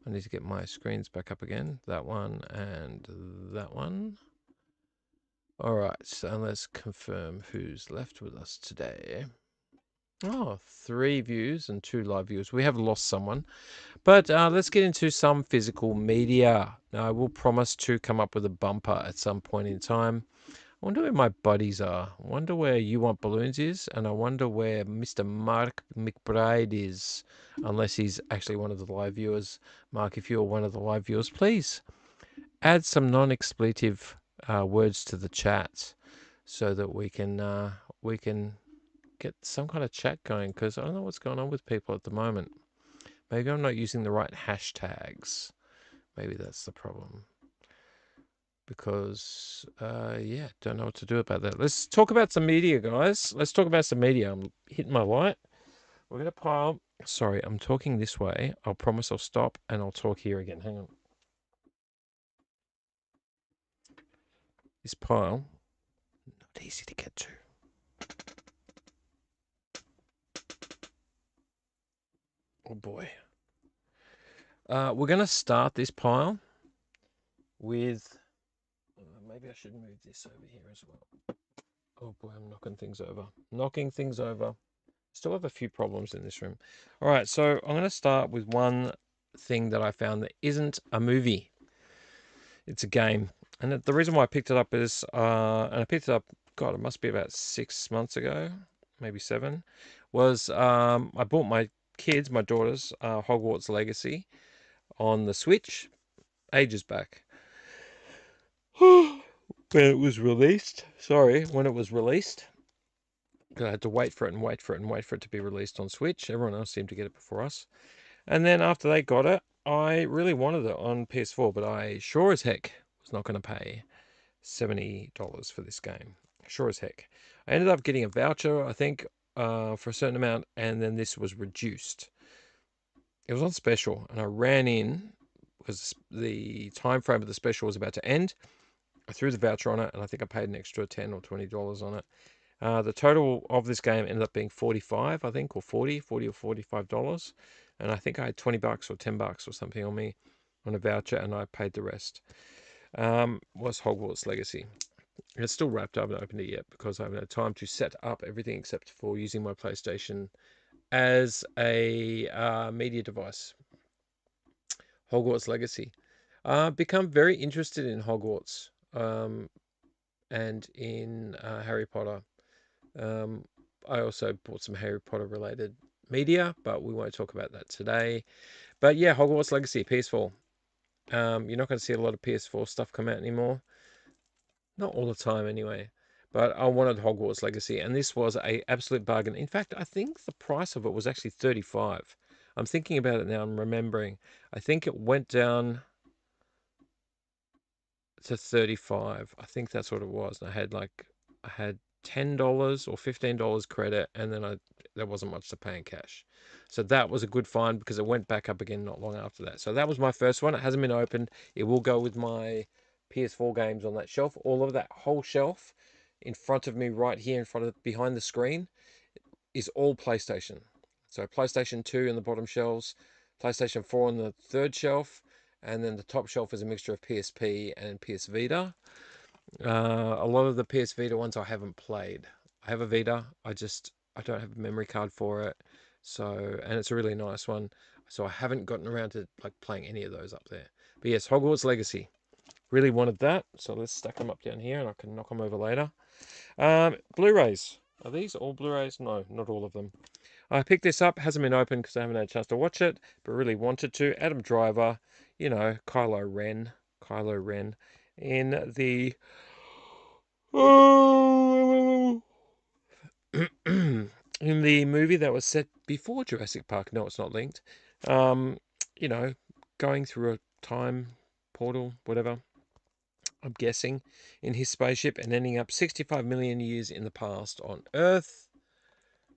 I need to get my screens back up again. That one and that one. All right, so let's confirm who's left with us today. Oh, 3 views and 2 live views. We have lost someone. But let's get into some physical media. Now, I will promise to come up with a bumper at some point in time. I wonder where my buddies are. I wonder where You Want Balloons is, and I wonder where Mr. Mark McBride is, unless he's actually one of the live viewers. Mark, if you're one of the live viewers, please add some non-expletive words to the chat so that we can get some kind of chat going, because I don't know what's going on with people at the moment. Maybe I'm not using the right hashtags. Maybe that's the problem. Because, yeah, don't know what to do about that. Let's talk about some media, guys. Let's talk about some media. I'm hitting my light. We're going to pile. Sorry, I'm talking this way. I'll promise I'll stop and I'll talk here again. Hang on. This pile, not easy to get to. Oh, boy. We're going to start this pile with... maybe I should move this over here as well. Oh, boy, I'm knocking things over. Knocking things over. Still have a few problems in this room. All right, so I'm going to start with one thing that I found that isn't a movie. It's a game. And the reason why I picked it up is, and I picked it up, God, it must be about 6 months ago, maybe 7, was I bought my kids, my daughters, Hogwarts Legacy on the Switch ages back. When it was released. Sorry, when it was released. I had to wait for it and wait for it and wait for it to be released on Switch. Everyone else seemed to get it before us. And then after they got it, I really wanted it on PS4, but I sure as heck was not going to pay $70 for this game. Sure as heck. I ended up getting a voucher, I think, for a certain amount, and then this was reduced. It was on special, and I ran in because the time frame of the special was about to end. I threw the voucher on it, and I think I paid an extra $10 or $20 on it. The total of this game ended up being 45, I think, or 40 or $45. And I think I had 20 bucks or 10 bucks or something on me on a voucher, and I paid the rest. Was Hogwarts Legacy. It's still wrapped up. I haven't opened it yet because I haven't had time to set up everything except for using my PlayStation as a media device. Hogwarts Legacy. Become very interested in Hogwarts and in Harry Potter. I also bought some Harry Potter related media, but we won't talk about that today. But yeah, Hogwarts Legacy, PS4. You're not going to see a lot of PS4 stuff come out anymore. Not all the time anyway. But I wanted Hogwarts Legacy, and this was a absolute bargain. In fact, I think the price of it was actually 35. I'm thinking about it now, I'm remembering. I think it went down to 35. I think that's what it was. And I had $10 or $15 credit, and then there wasn't much to pay in cash. So that was a good find because it went back up again not long after that. So that was my first one. It hasn't been opened. It will go with my PS4 games on that shelf. All of that whole shelf in front of me right here behind the screen is all PlayStation. So PlayStation 2 in the bottom shelves, PlayStation 4 on the third shelf, and then the top shelf is a mixture of PSP and PS Vita. A lot of the PS Vita ones I haven't played. I have a Vita, I don't have a memory card for it. So, and it's a really nice one. So I haven't gotten around to like playing any of those up there. But yes, Hogwarts Legacy. Really wanted that. So let's stack them up down here and I can knock them over later. Blu-rays. Are these all Blu-rays? No, not all of them. I picked this up, hasn't been opened because I haven't had a chance to watch it, but really wanted to. Adam Driver, you know, Kylo Ren, in the in the movie that was set before Jurassic Park. No, it's not linked. You know, going through a time portal, whatever. I'm guessing in his spaceship and ending up 65 million years in the past on Earth.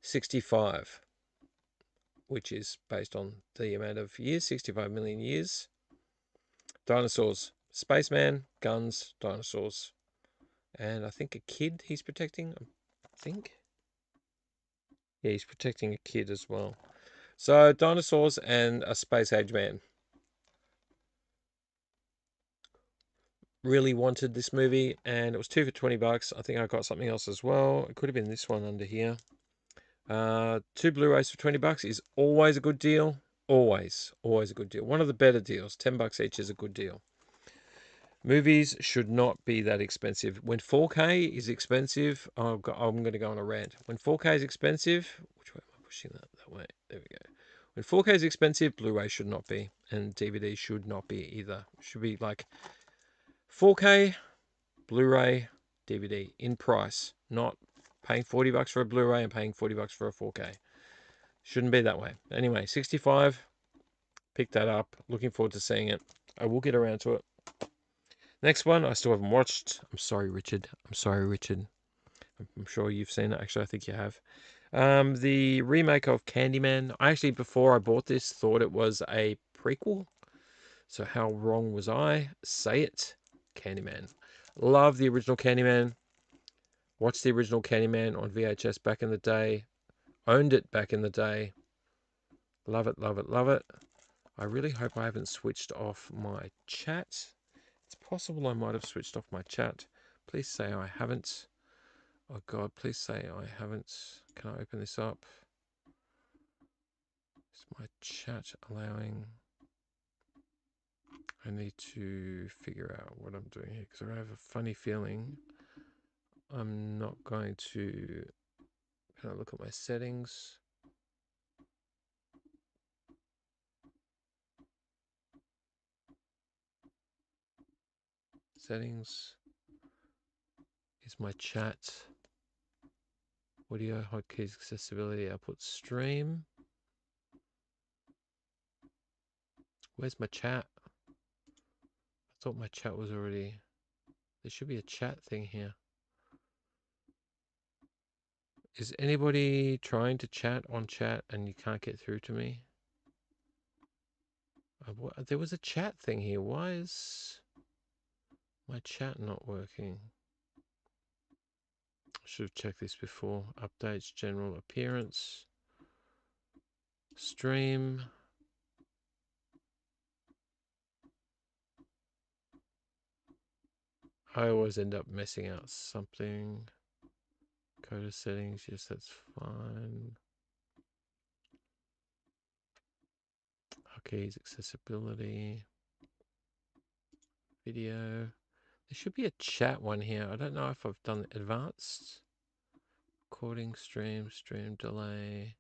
65. Which is based on the amount of years, 65 million years. Dinosaurs, spaceman, guns, dinosaurs. And I think a kid he's protecting, I think. Yeah, he's protecting a kid as well. So dinosaurs and a space age man. Really wanted this movie and it was 2 for 20 bucks. I think I got something else as well. It could have been this one under here. Two Blu-rays for $20 is always a good deal. Always a good deal. One of the better deals. $10 each is a good deal. Movies should not be that expensive. When 4K is expensive, I'm going to go on a rant. When 4K is expensive, which way am I pushing that? That way. There we go. When 4K is expensive, Blu-ray should not be, and DVD should not be either. It should be like 4K, Blu-ray, DVD in price, not paying $40 for a Blu-ray and paying $40 for a 4K. Shouldn't be that way. Anyway, 65. Pick that up. Looking forward to seeing it. I will get around to it. Next one, I still haven't watched. I'm sorry, Richard. I'm sure you've seen it. Actually, I think you have. The remake of Candyman. I actually, before I bought this, thought it was a prequel. So how wrong was I? Say it. Candyman. Love the original Candyman. Watched the original Candyman on VHS back in the day. Owned it back in the day. Love it, love it, love it. I really hope I haven't switched off my chat. It's possible I might have switched off my chat. Please say I haven't. Oh God, please say I haven't. Can I open this up? Is my chat allowing? I need to figure out what I'm doing here because I have a funny feeling I'm not going to. Can I look at my settings? Settings is my chat. Audio, hotkeys, accessibility, output, stream. Where's my chat? I thought my chat was already. There should be a chat thing here. Is anybody trying to chat on chat and you can't get through to me? There was a chat thing here. Why is my chat not working? I should have checked this before. Updates, general appearance, stream. I always end up messing out something. Coder settings, yes, that's fine. Okay, accessibility. Video. There should be a chat one here. I don't know if I've done advanced. Recording, stream delay.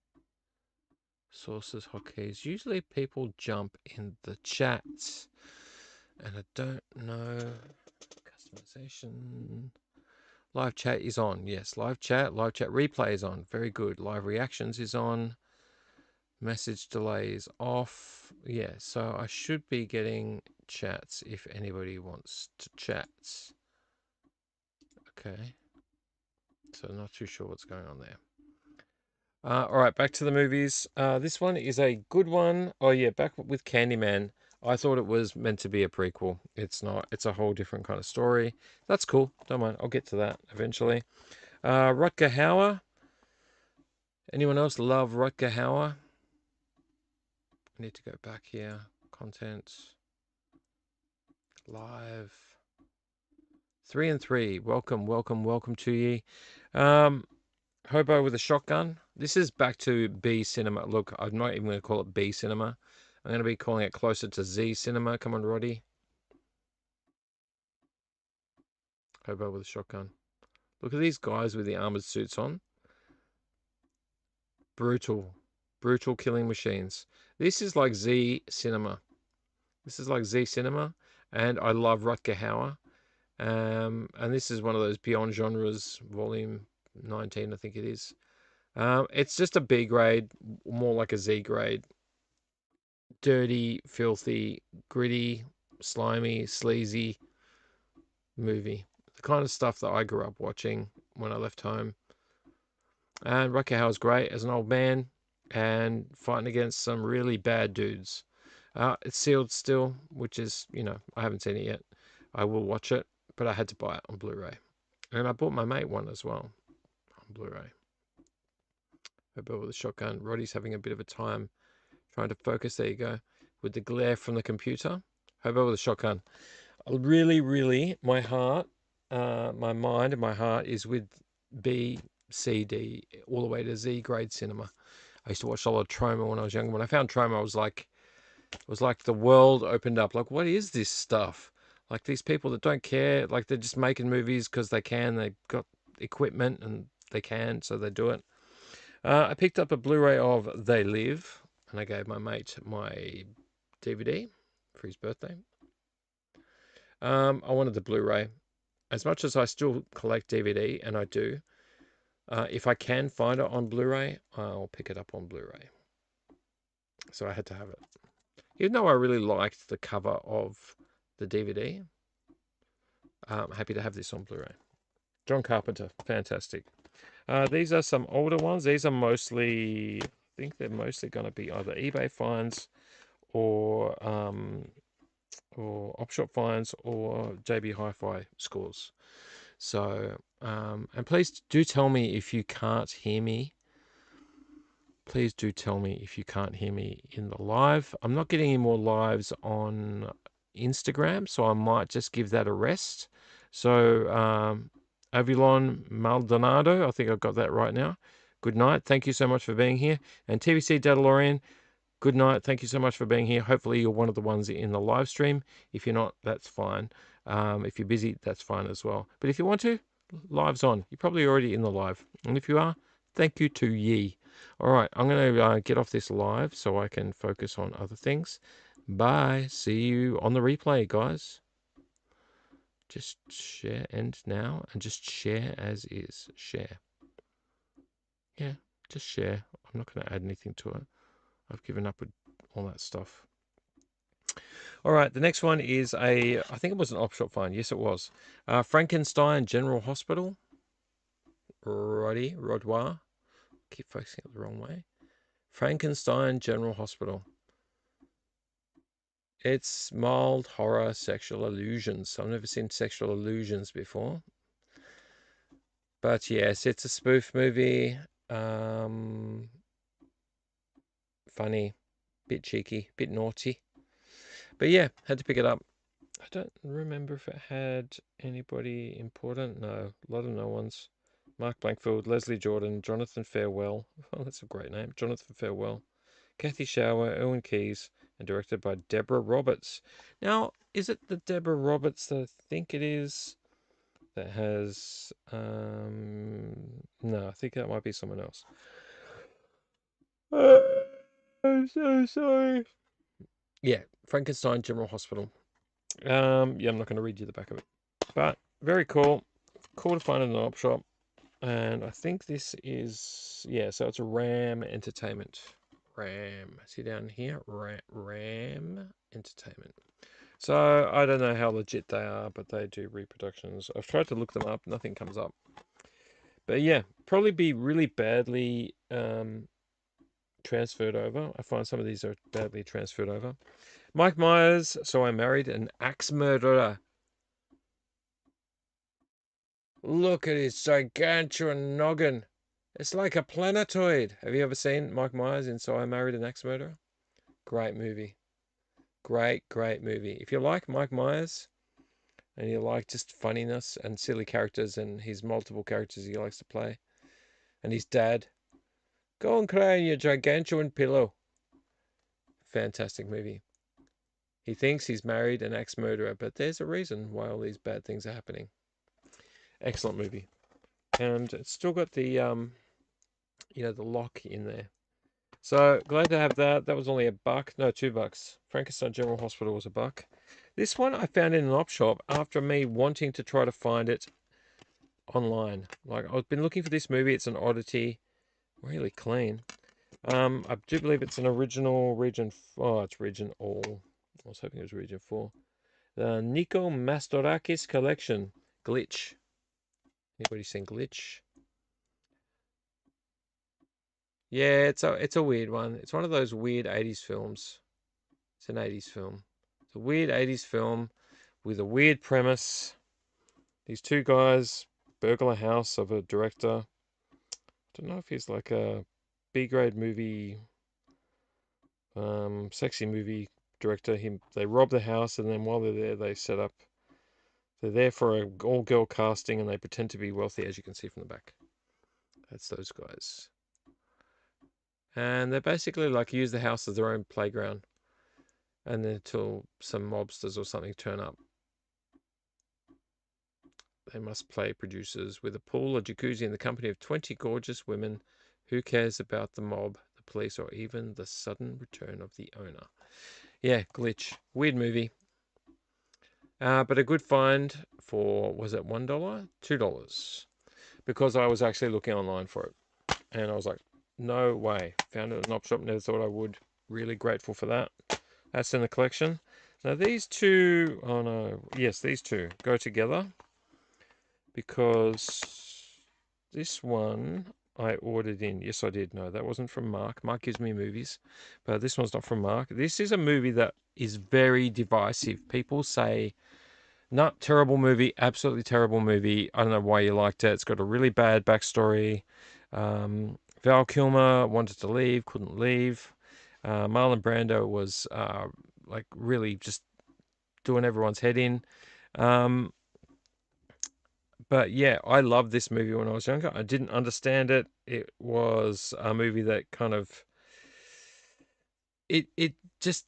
Sources, hotkeys. Usually people jump in the chat. And I don't know. Customization. Live chat is on. Yes, live chat replay is on. Very good. Live reactions is on. Message delay is off. Yeah, so I should be getting chats if anybody wants to chat. Okay. So not too sure what's going on there. All right, back to the movies. This one is a good one. Oh yeah, back with Candyman. I thought it was meant to be a prequel. It's not. It's a whole different kind of story. That's cool. Don't mind. I'll get to that eventually. Rutger Hauer. Anyone else love Rutger Hauer? I need to go back here. Content. Live. 3 and 3. Welcome to ye. Hobo with a shotgun. This is back to B cinema. Look, I'm not even going to call it B cinema. I'm going to be calling it closer to Z cinema. Come on, Roddy. Hobo with a shotgun. Look at these guys with the armored suits on. Brutal killing machines. This is like Z cinema. And I love Rutger Hauer. And this is one of those Beyond Genres, volume 19, I think it is. It's just a B grade, more like a Z grade. Dirty, filthy, gritty, slimy, sleazy movie. The kind of stuff that I grew up watching when I left home. And Rutger Hauer's great as an old man and fighting against some really bad dudes. It's sealed still, which is, I haven't seen it yet. I will watch it, but I had to buy it on Blu-ray. And I bought my mate one as well on Blu-ray. Hobo with a shotgun. Roddy's having a bit of a time trying to focus. There you go. With the glare from the computer. Hobo with a shotgun. Really, my heart, my mind and my heart is with B CD all the way to Z grade cinema. I used to watch a lot of Troma when I was younger. When I found Troma, I was like, it was like the world opened up. Like, what is this stuff? Like these people that don't care, like they're just making movies because they can. They've got equipment and they can, so they do it. I picked up a Blu-ray of They Live, and I gave my mate my DVD for his birthday. I wanted the Blu-ray. As much as I still collect DVD, and I do, if I can find it on Blu-ray, I'll pick it up on Blu-ray. So I had to have it. Even though I really liked the cover of the DVD, I'm happy to have this on Blu-ray. John Carpenter, fantastic. These are some older ones. These are mostly, I think they're mostly going to be either eBay finds or OpShop finds or JB Hi-Fi scores. So, and please do tell me if you can't hear me. Please do tell me if you can't hear me in the live. I'm not getting any more lives on Instagram, so I might just give that a rest. So, Avilon Maldonado, I think I've got that right now. Good night. Thank you so much for being here. And TVC Datalorian, good night. Thank you so much for being here. Hopefully you're one of the ones in the live stream. If you're not, that's fine. If you're busy, that's fine as well. But if you want to, live's on. You're probably already in the live. And if you are, thank you to ye. All right, I'm going to get off this live so I can focus on other things. Bye. See you on the replay, guys. Just share end now and just share as is. Share. Yeah, just share. I'm not going to add anything to it. I've given up with all that stuff. All right, the next one is I think it was an OpShop find. Yes, it was. Frankenstein General Hospital. Rodoir. Keep focusing it the wrong way. Frankenstein General Hospital. It's mild horror sexual illusions. I've never seen sexual illusions before. But yes, it's a spoof movie. Funny, bit cheeky, bit naughty. But yeah, had to pick it up. I don't remember if it had anybody important. No, a lot of no ones. Mark Blankfield, Leslie Jordan, Jonathan Farewell. Oh, that's a great name. Jonathan Farewell. Kathy Shower, Owen Keyes, and directed by Deborah Roberts. Now, is it the Deborah Roberts that I think it is that has... no, I think that might be someone else. I'm so sorry. Yeah, Frankenstein General Hospital. Yeah, I'm not going to read you the back of it. But very cool. Cool to find in an op shop. And I think this is, yeah, so it's a Ram Entertainment. Ram. See down here? Ram Entertainment. So I don't know how legit they are, but they do reproductions. I've tried to look them up. Nothing comes up. But yeah, probably be really badly transferred over. I find some of these are badly transferred over. Mike Myers, So I Married an Axe Murderer. Look at his gigantuan noggin. It's like a planetoid. Have you ever seen Mike Myers in So I Married an Axe Murderer? Great movie. Great, great movie. If you like Mike Myers and you like just funniness and silly characters and his multiple characters he likes to play, and his dad, go and cry on your gigantuan pillow. Fantastic movie. He thinks he's married an axe murderer, but there's a reason why all these bad things are happening. Excellent movie. And it's still got the the lock in there. So glad to have that. That was only $1. No, $2. Frankenstein General Hospital was $1. This one I found in an op shop after me wanting to try to find it online. Like I've been looking for this movie. It's an oddity. Really clean. I do believe it's an original region. Oh, it's region all. I was hoping it was region 4. The Nico Mastorakis collection. Glitch. Anybody seen Glitch? Yeah, it's a weird one. It's one of those weird 80s films. It's an 80s film. It's a weird 80s film with a weird premise. These two guys burgle a house of a director. I don't know if he's like a B-grade movie, sexy movie director. They rob the house, and then while they're there, they set up. They're there for an all-girl casting, and they pretend to be wealthy, as you can see from the back. That's those guys. And they basically like use the house as their own playground. And then until some mobsters or something turn up, they must play producers with a pool, a jacuzzi, in the company of 20 gorgeous women. Who cares about the mob, the police, or even the sudden return of the owner? Yeah, glitch. Weird movie. But a good find for, was it $1? $2. Because I was actually looking online for it. And I was like, no way. Found it at an op shop, never thought I would. Really grateful for that. That's in the collection. Now these two, oh no, yes, these two go together because this one I ordered in. Yes, I did. No, that wasn't from Mark. Mark gives me movies, but this one's not from Mark. This is a movie that is very divisive. People say, not terrible movie, absolutely terrible movie. I don't know why you liked it. It's got a really bad backstory. Val Kilmer wanted to leave, couldn't leave. Marlon Brando was like really just doing everyone's head in. But yeah, I loved this movie when I was younger. I didn't understand it. It was a movie that kind of it just,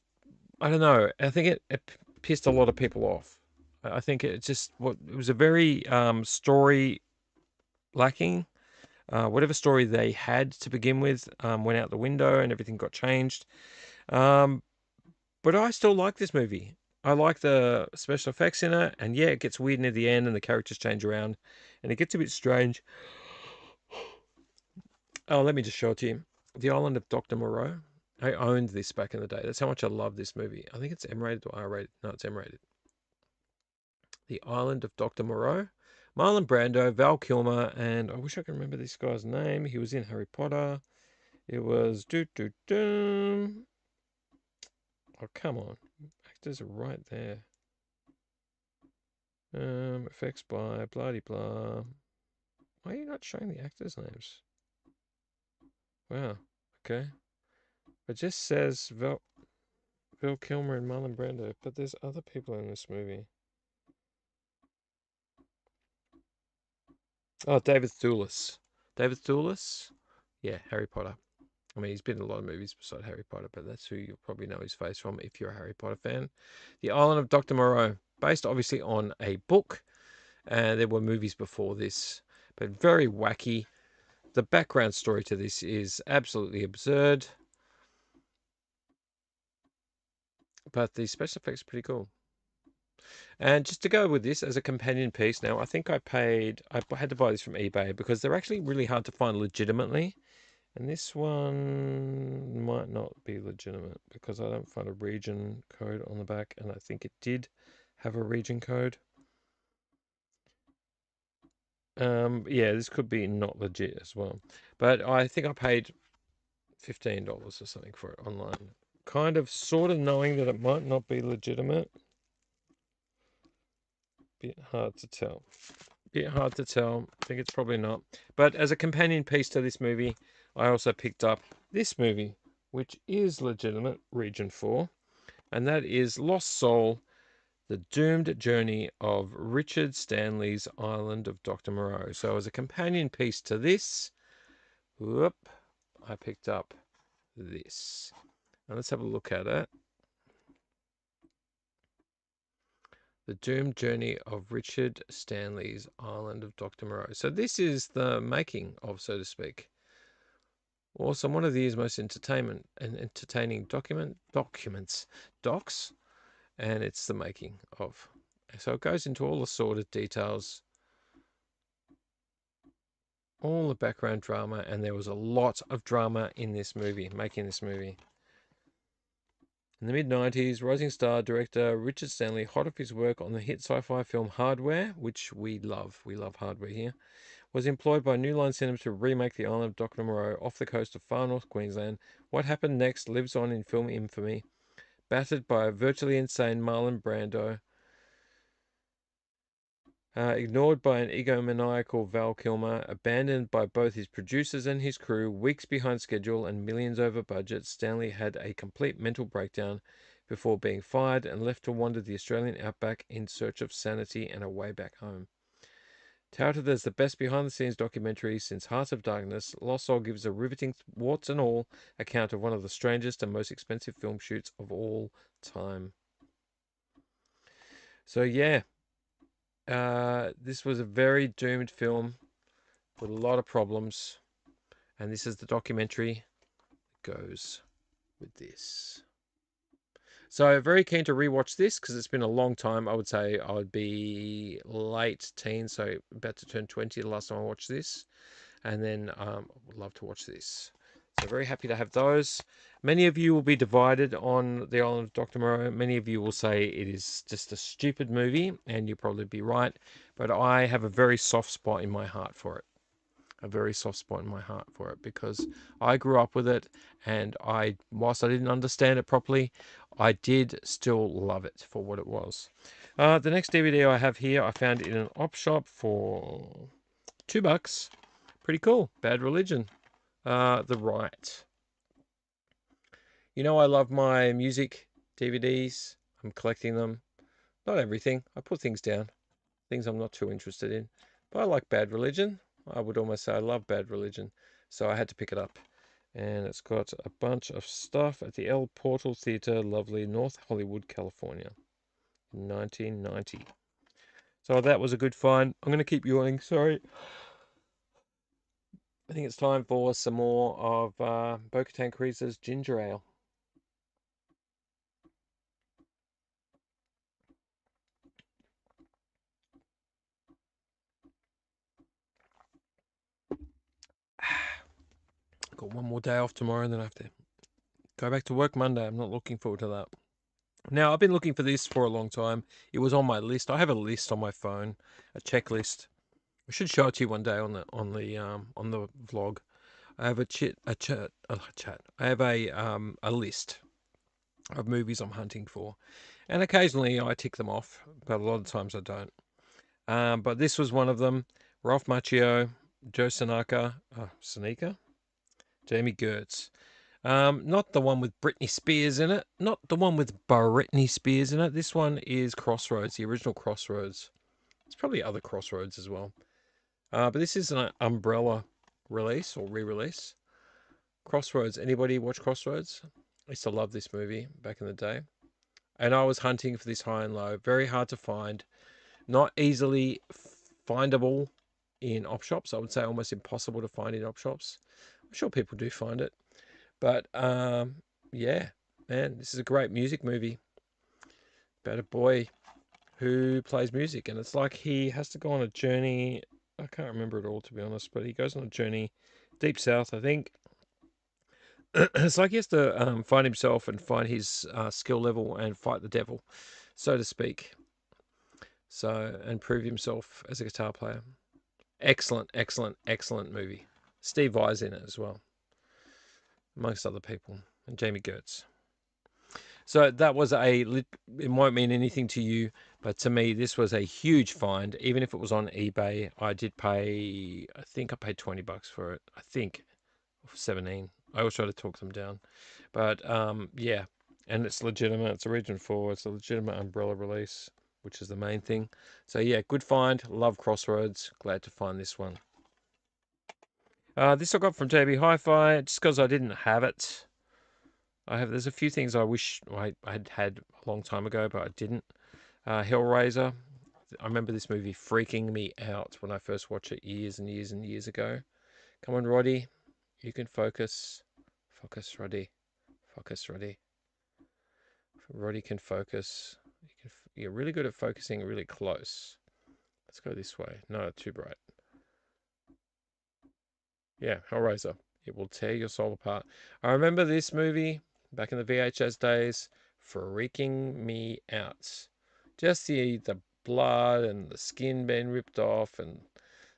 I don't know. I think it pissed a lot of people off. I think it just, what, it was a very story lacking. Whatever story they had to begin with went out the window and everything got changed. Um, but I still like this movie. I like the special effects in it, and yeah, it gets weird near the end, and the characters change around, and it gets a bit strange. Oh, let me just show it to you. The Island of Dr. Moreau. I owned this back in the day. That's how much I love this movie. I think it's M-rated or R-rated. No, it's M-rated. The Island of Dr. Moreau. Marlon Brando, Val Kilmer, and I wish I could remember this guy's name. He was in Harry Potter. It was Dooom. Oh, come on. Actors are right there. Effects by blah de blah. Why are you not showing the actors' names? Wow. Okay. It just says Val Kilmer and Marlon Brando, but there's other people in this movie. Oh, David Thewlis. David Thewlis? Yeah, Harry Potter. I mean, he's been in a lot of movies beside Harry Potter, but that's who you'll probably know his face from if you're a Harry Potter fan. The Island of Dr. Moreau, based obviously on a book, and there were movies before this, but very wacky. The background story to this is absolutely absurd, but the special effects are pretty cool. And just to go with this as a companion piece, now I think I had to buy this from eBay because they're actually really hard to find legitimately. And this one might not be legitimate because I don't find a region code on the back, and I think it did have a region code. Yeah, this could be not legit as well. But I think I paid $15 or something for it online. Kind of sort of knowing that it might not be legitimate. Bit hard to tell. Bit hard to tell. I think it's probably not. But as a companion piece to this movie, I also picked up this movie, which is legitimate, Region 4, and that is Lost Soul, The Doomed Journey of Richard Stanley's Island of Dr. Moreau. So as a companion piece to this, whoop, I picked up this. Now let's have a look at it. The Doomed Journey of Richard Stanley's Island of Dr. Moreau. So this is the making of, so to speak. Awesome. One of the year's most entertaining docs, and it's the making of. So it goes into all the sordid details, all the background drama, and there was a lot of drama in this movie, making this movie. In the mid-90s, rising star director Richard Stanley, hot off his work on the hit sci-fi film Hardware, which we love Hardware here, was employed by New Line Cinema to remake the island of Dr. Moreau off the coast of far north Queensland. What happened next lives on in film infamy. Battered by a virtually insane Marlon Brando, ignored by an egomaniacal Val Kilmer, abandoned by both his producers and his crew, weeks behind schedule and millions over budget, Stanley had a complete mental breakdown before being fired and left to wander the Australian outback in search of sanity and a way back home. Touted as the best behind-the-scenes documentary since Heart of Darkness, Lost Soul gives a riveting, warts and all, account of one of the strangest and most expensive film shoots of all time. So yeah, this was a very doomed film with a lot of problems, and this is the documentary that goes with this. So very keen to rewatch this because it's been a long time. I would say I would be late teen, so about to turn 20 the last time I watched this. And then I would love to watch this. So very happy to have those. Many of you will be divided on The Island of Dr. Moreau. Many of you will say it is just a stupid movie, and you'll probably be right. But I have a very soft spot in my heart for it. A very soft spot in my heart for it because I grew up with it, and whilst I didn't understand it properly, I did still love it for what it was. The next DVD I have here, I found in an op shop for $2. Pretty cool. Bad Religion. The Right. You know, I love my music DVDs. I'm collecting them. Not everything. I put things down. Things I'm not too interested in. But I like Bad Religion. I would almost say I love Bad Religion. So I had to pick it up. And it's got a bunch of stuff at the El Portal Theater, lovely North Hollywood, California, in 1990. So that was a good find. I'm going to keep yawning. Sorry. I think it's time for some more of Bo-Katan Kreese's ginger ale. Got one more day off tomorrow, and then I have to go back to work Monday. I'm not looking forward to that. Now, I've been looking for this for a long time. It was on my list. I have a list on my phone, a checklist. I should show it to you one day on the vlog. I have a chat. I have a list of movies I'm hunting for, and occasionally I tick them off, but a lot of times I don't. But this was one of them. Ralph Macchio, Joe Seneca, Jamie Gertz. Not the one with Britney Spears in it. Not the one with Britney Spears in it. This one is Crossroads, the original Crossroads. There's probably other Crossroads as well. But this is an umbrella release or re-release. Crossroads. Anybody watch Crossroads? I used to love this movie back in the day. And I was hunting for this high and low. Very hard to find. Not easily findable in op shops. I would say almost impossible to find in op shops. I'm sure people do find it. But yeah, man, this is a great music movie about a boy who plays music, and it's like he has to go on a journey. I can't remember it all, to be honest, but he goes on a journey deep south, I think. It's like he has to find himself and find his skill level and fight the devil, so to speak. So, and prove himself as a guitar player. Excellent, excellent, excellent movie. Steve Vai's in it as well, amongst other people, and Jamie Gertz. So that was it won't mean anything to you, but to me, this was a huge find. Even if it was on eBay, I did pay, I think I paid $20 for it. I think 17. I always try to talk them down. But yeah, and it's legitimate. It's a Region 4. It's a legitimate umbrella release, which is the main thing. So yeah, good find. Love Crossroads. Glad to find this one. This I got from JB Hi-Fi just because I didn't have it. There's a few things I wish I had a long time ago, but I didn't. Hellraiser. I remember this movie freaking me out when I first watched it years and years and years ago. Come on, Roddy. You can focus. Focus, Roddy. Focus, Roddy. Roddy can focus. You're really good at focusing really close. Let's go this way. No, too bright. Yeah, Hellraiser. It will tear your soul apart. I remember this movie back in the VHS days freaking me out. Just the blood and the skin being ripped off and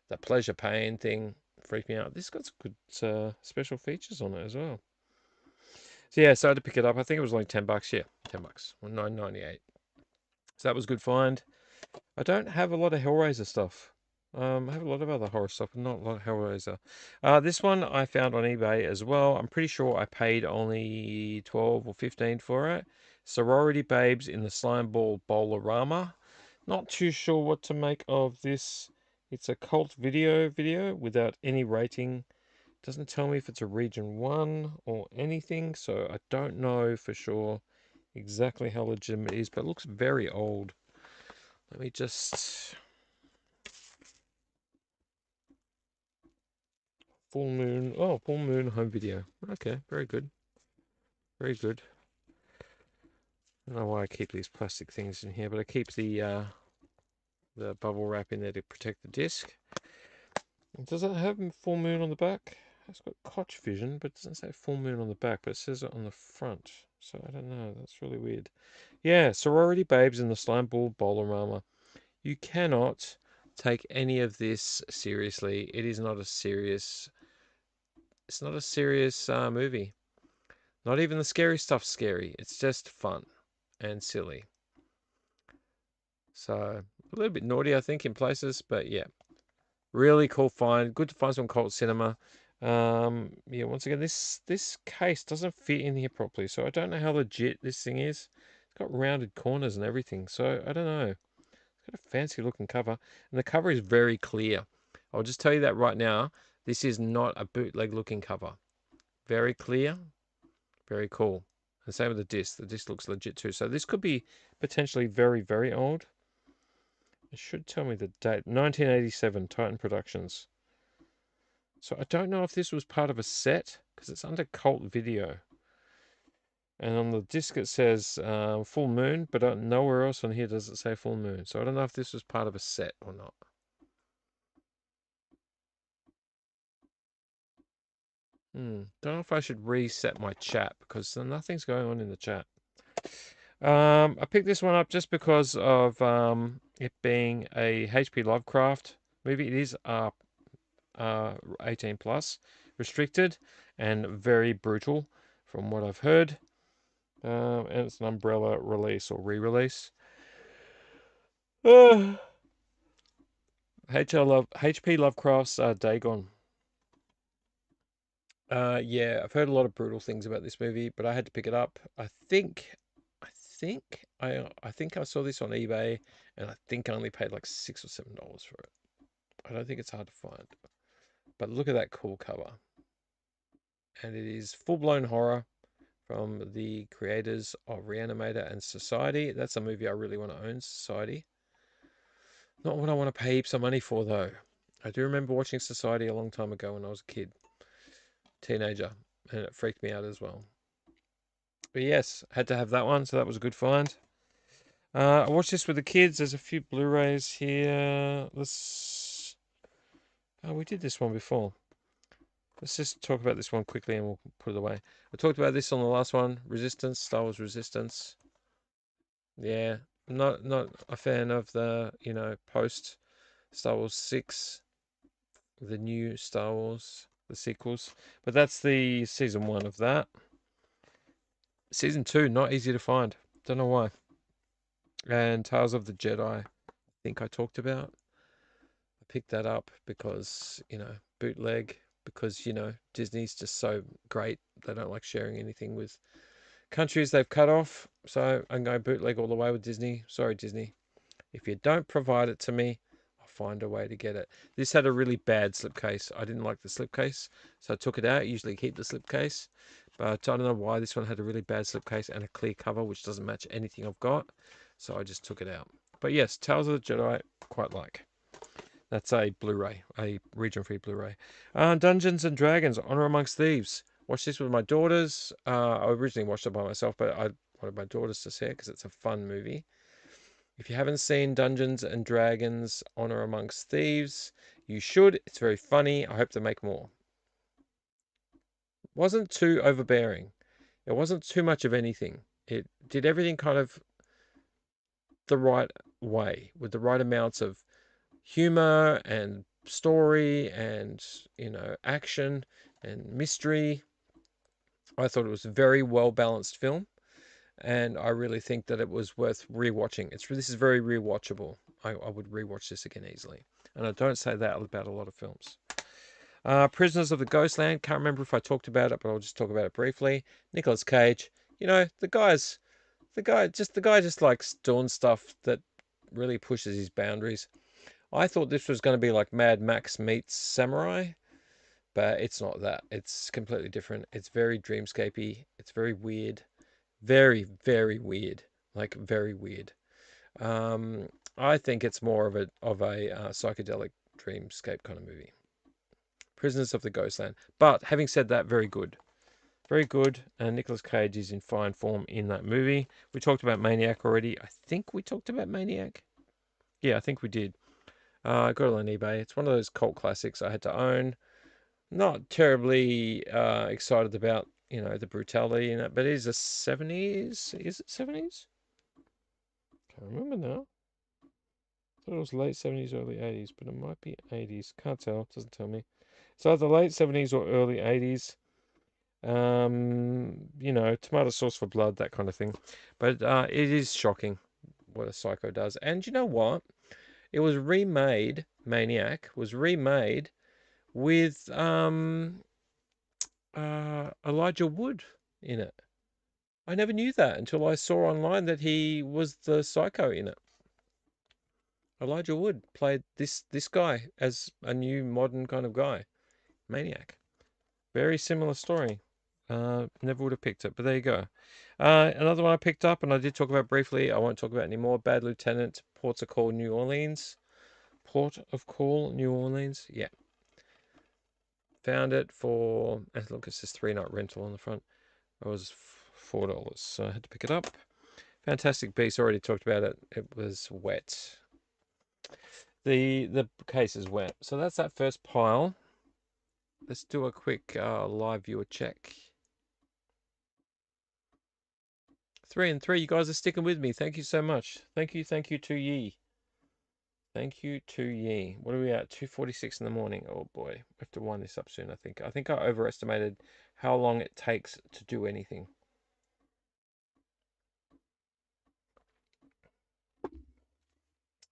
the pleasure pain thing freaked me out. This got some good special features on it as well. So yeah, so I had to pick it up. I think it was like $10. Yeah, $10. Well, $9.98. So that was a good find. I don't have a lot of Hellraiser stuff. I have a lot of other horror stuff, but not a lot of Hellraiser. This one I found on eBay as well. I'm pretty sure I paid only 12 or 15 for it. Sorority Babes in the Slime Ball Bowlerama. Not too sure what to make of this It's a cult video without any rating. Doesn't tell me if it's a region 1 or anything, so I don't know for sure exactly how legitimate it is, but it looks very old. Let me just... Full moon. Oh, full moon home video. Okay, very good. Very good. I don't know why I keep these plastic things in here, but I keep the bubble wrap in there to protect the disc. Does it have full moon on the back? It's got Koch vision, but it doesn't say full moon on the back, but it says it on the front. So I don't know. That's really weird. Yeah, sorority babes in the slime ball bowler. You cannot take any of this seriously. It is not a serious. It's not a serious movie. Not even the scary stuff's scary. It's just fun and silly. So a little bit naughty, I think, in places, but yeah, really cool find. Good to find some cult cinema. Yeah, once again, this case doesn't fit in here properly, so I don't know how legit this thing is. It's got rounded corners and everything, so I don't know. It's got a fancy looking cover, and the cover is very clear. I'll just tell you that right now. This is not a bootleg looking cover. Very clear, very cool. And same with the disc. The disc looks legit too. So this could be potentially very, very old. It should tell me the date. 1987, Titan Productions. So I don't know if this was part of a set, because it's under Cult Video. And on the disc it says Full Moon, but nowhere else on here does it say Full Moon. So I don't know if this was part of a set or not. Don't know if I should reset my chat, because nothing's going on in the chat. I picked this one up just because of it being a HP Lovecraft movie. It is 18 plus, restricted, and very brutal from what I've heard. And it's an umbrella release or re-release. HP Lovecraft's Dagon. Yeah, I've heard a lot of brutal things about this movie, but I had to pick it up. I think I saw this on eBay, and I think I only paid like $6 or $7 for it. I don't think it's hard to find. But look at that cool cover. And it is full-blown horror from the creators of Reanimator and Society. That's a movie I really want to own, Society. Not what I want to pay some money for, though. I do remember watching Society a long time ago when I was a kid, teenager, and it freaked me out as well. But yes, had to have that one, so that was a good find. I watched this with the kids. There's a few Blu-rays here. Oh, we did this one before. Let's just talk about this one quickly and we'll put it away. I talked about this on the last one. Resistance, Star Wars Resistance. Yeah, not a fan of the, post Star Wars 6, the new Star Wars, the sequels. But that's the season 1 of that. Season 2, not easy to find. Don't know why. And Tales of the Jedi, I think I talked about. I picked that up because, bootleg, because, Disney's just so great. They don't like sharing anything with countries they've cut off. So I'm going bootleg all the way with Disney. Sorry, Disney. If you don't provide it to me, I'll find a way to get it. This had a really bad slipcase. I didn't like the slipcase, so I took it out. I usually keep the slipcase, but I don't know why this one had a really bad slipcase and a clear cover, which doesn't match anything I've got. So I just took it out. But yes, Tales of the Jedi, quite like. That's a Blu-ray, a region-free Blu-ray. Dungeons and Dragons, Honor Amongst Thieves. Watched this with my daughters. I originally watched it by myself, but I wanted my daughters to see it because it's a fun movie. If you haven't seen Dungeons and Dragons, Honor Amongst Thieves, you should. It's very funny. I hope to make more. It wasn't too overbearing. It wasn't too much of anything. It did everything kind of the right way, with the right amounts of humor and story and, action and mystery. I thought it was a very well balanced film, and I really think that it was worth rewatching. This is very rewatchable. I would rewatch this again easily, and I don't say that about a lot of films. Prisoners of the Ghostland. Can't remember if I talked about it, but I'll just talk about it briefly. Nicolas Cage. The guy just likes doing stuff that really pushes his boundaries. I thought this was going to be like Mad Max meets Samurai, but it's not that. It's completely different. It's very dreamscapey. It's very weird. Very, very weird. Like very weird. Um, I think it's more of a psychedelic dreamscape kind of movie. Prisoners of the Ghostland. But having said that, very good. Very good. And Nicolas Cage is in fine form in that movie. We talked about Maniac already. I think we talked about Maniac. Yeah, I think we did. I got it on eBay. It's one of those cult classics I had to own. Not terribly excited about, the brutality in it, but it is a 70s. Is it 70s? Can't remember now. I thought it was late 70s, early 80s, but it might be 80s. Can't tell. Doesn't tell me. So either late 70s or early 80s. Tomato sauce for blood, that kind of thing. But it is shocking what a psycho does. And you know what? It was remade. Maniac was remade with Elijah Wood in it. I never knew that until I saw online that he was the psycho in it. Elijah Wood played this guy as a new modern kind of guy. Maniac. Very similar story. Never would have picked it, but there you go. Another one I picked up, and I did talk about briefly. I won't talk about anymore. Bad Lieutenant, Ports of Call, New Orleans. Port of Call, New Orleans. Yeah. Found it for, look, it says 3-night rental on the front. It was $4, so I had to pick it up. Fantastic piece. Already talked about it. It was wet. The case is wet. So that's that first pile. Let's do a quick live viewer check. 3 and 3. You guys are sticking with me. Thank you so much. Thank you to Yi. Thank you to Yi. What are we at? 2:46 in the morning. Oh boy, we have to wind this up soon. I think I overestimated how long it takes to do anything.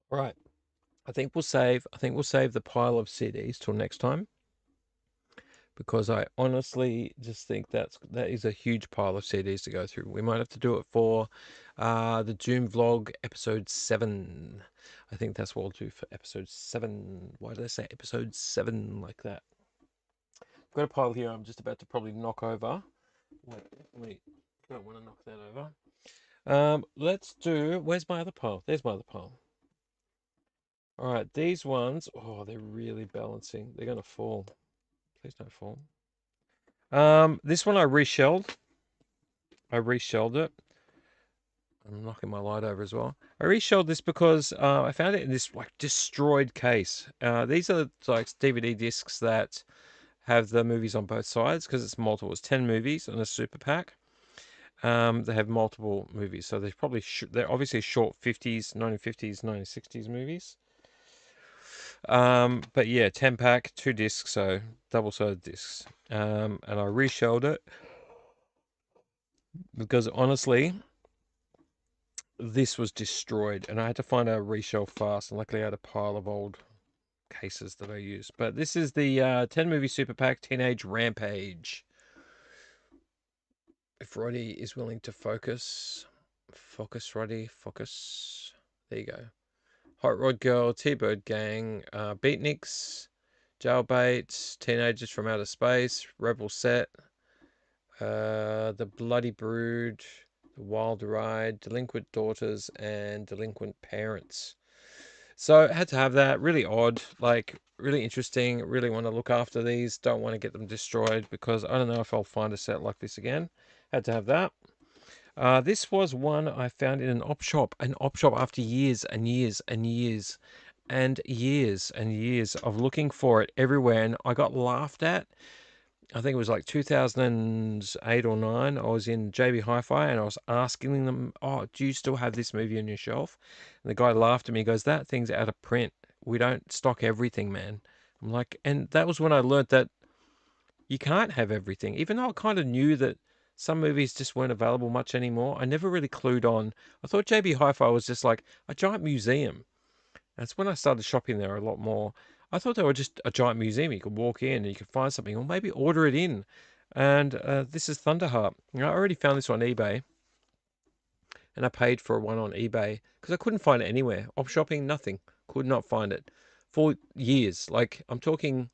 Right. I think we'll save the pile of CDs till next time, because I honestly just think that is a huge pile of CDs to go through. We might have to do it for the Dooom vlog episode 7. I think that's what we'll do for episode 7. Why did I say episode 7 like that? I've got a pile here I'm just about to probably knock over. Wait, don't want to knock that over. Let's do, where's my other pile? There's my other pile. All right, these ones, oh, they're really balancing. They're going to fall. Please don't fall. This one I reshelled. It. I'm knocking my light over as well. I reshelled this because I found it in this like destroyed case. These are like DVD discs that have the movies on both sides because it's multiple. It's 10 movies on a super pack. They have multiple movies, so they're obviously short 50s, 1950s, 1960s movies. But yeah, 10 pack, 2 discs, so double-sided discs. And I reshelled it because honestly, this was destroyed, and I had to find a reshell fast. And luckily, I had a pile of old cases that I used. But this is the 10 movie super pack, Teenage Rampage. If Roddy is willing to focus, Roddy, focus. There you go. Hot Rod Girl, T-Bird Gang, Beatniks, Jailbait, Teenagers from Outer Space, Rebel Set, The Bloody Brood, The Wild Ride, Delinquent Daughters, and Delinquent Parents. So I had to have that. Really odd, like really interesting. Really want to look after these. Don't want to get them destroyed because I don't know if I'll find a set like this again. Had to have that. This was one I found in an op shop after years and years and years and years and years of looking for it everywhere, and I got laughed at. I think it was like 2008 or 9. I was in JB Hi-Fi and I was asking them, "Oh, do you still have this movie on your shelf?" And the guy laughed at me. He goes, "That thing's out of print. We don't stock everything, man." I'm like, and that was when I learned that you can't have everything. Even though I kind of knew that some movies just weren't available much anymore, I never really clued on. I thought JB Hi-Fi was just like a giant museum. That's when I started shopping there a lot more. I thought they were just a giant museum. You could walk in and you could find something, or maybe order it in. And this is Thunderheart. I already found this on eBay, and I paid for one on eBay because I couldn't find it anywhere. Op shopping, nothing. Could not find it. for years. Like, I'm talking,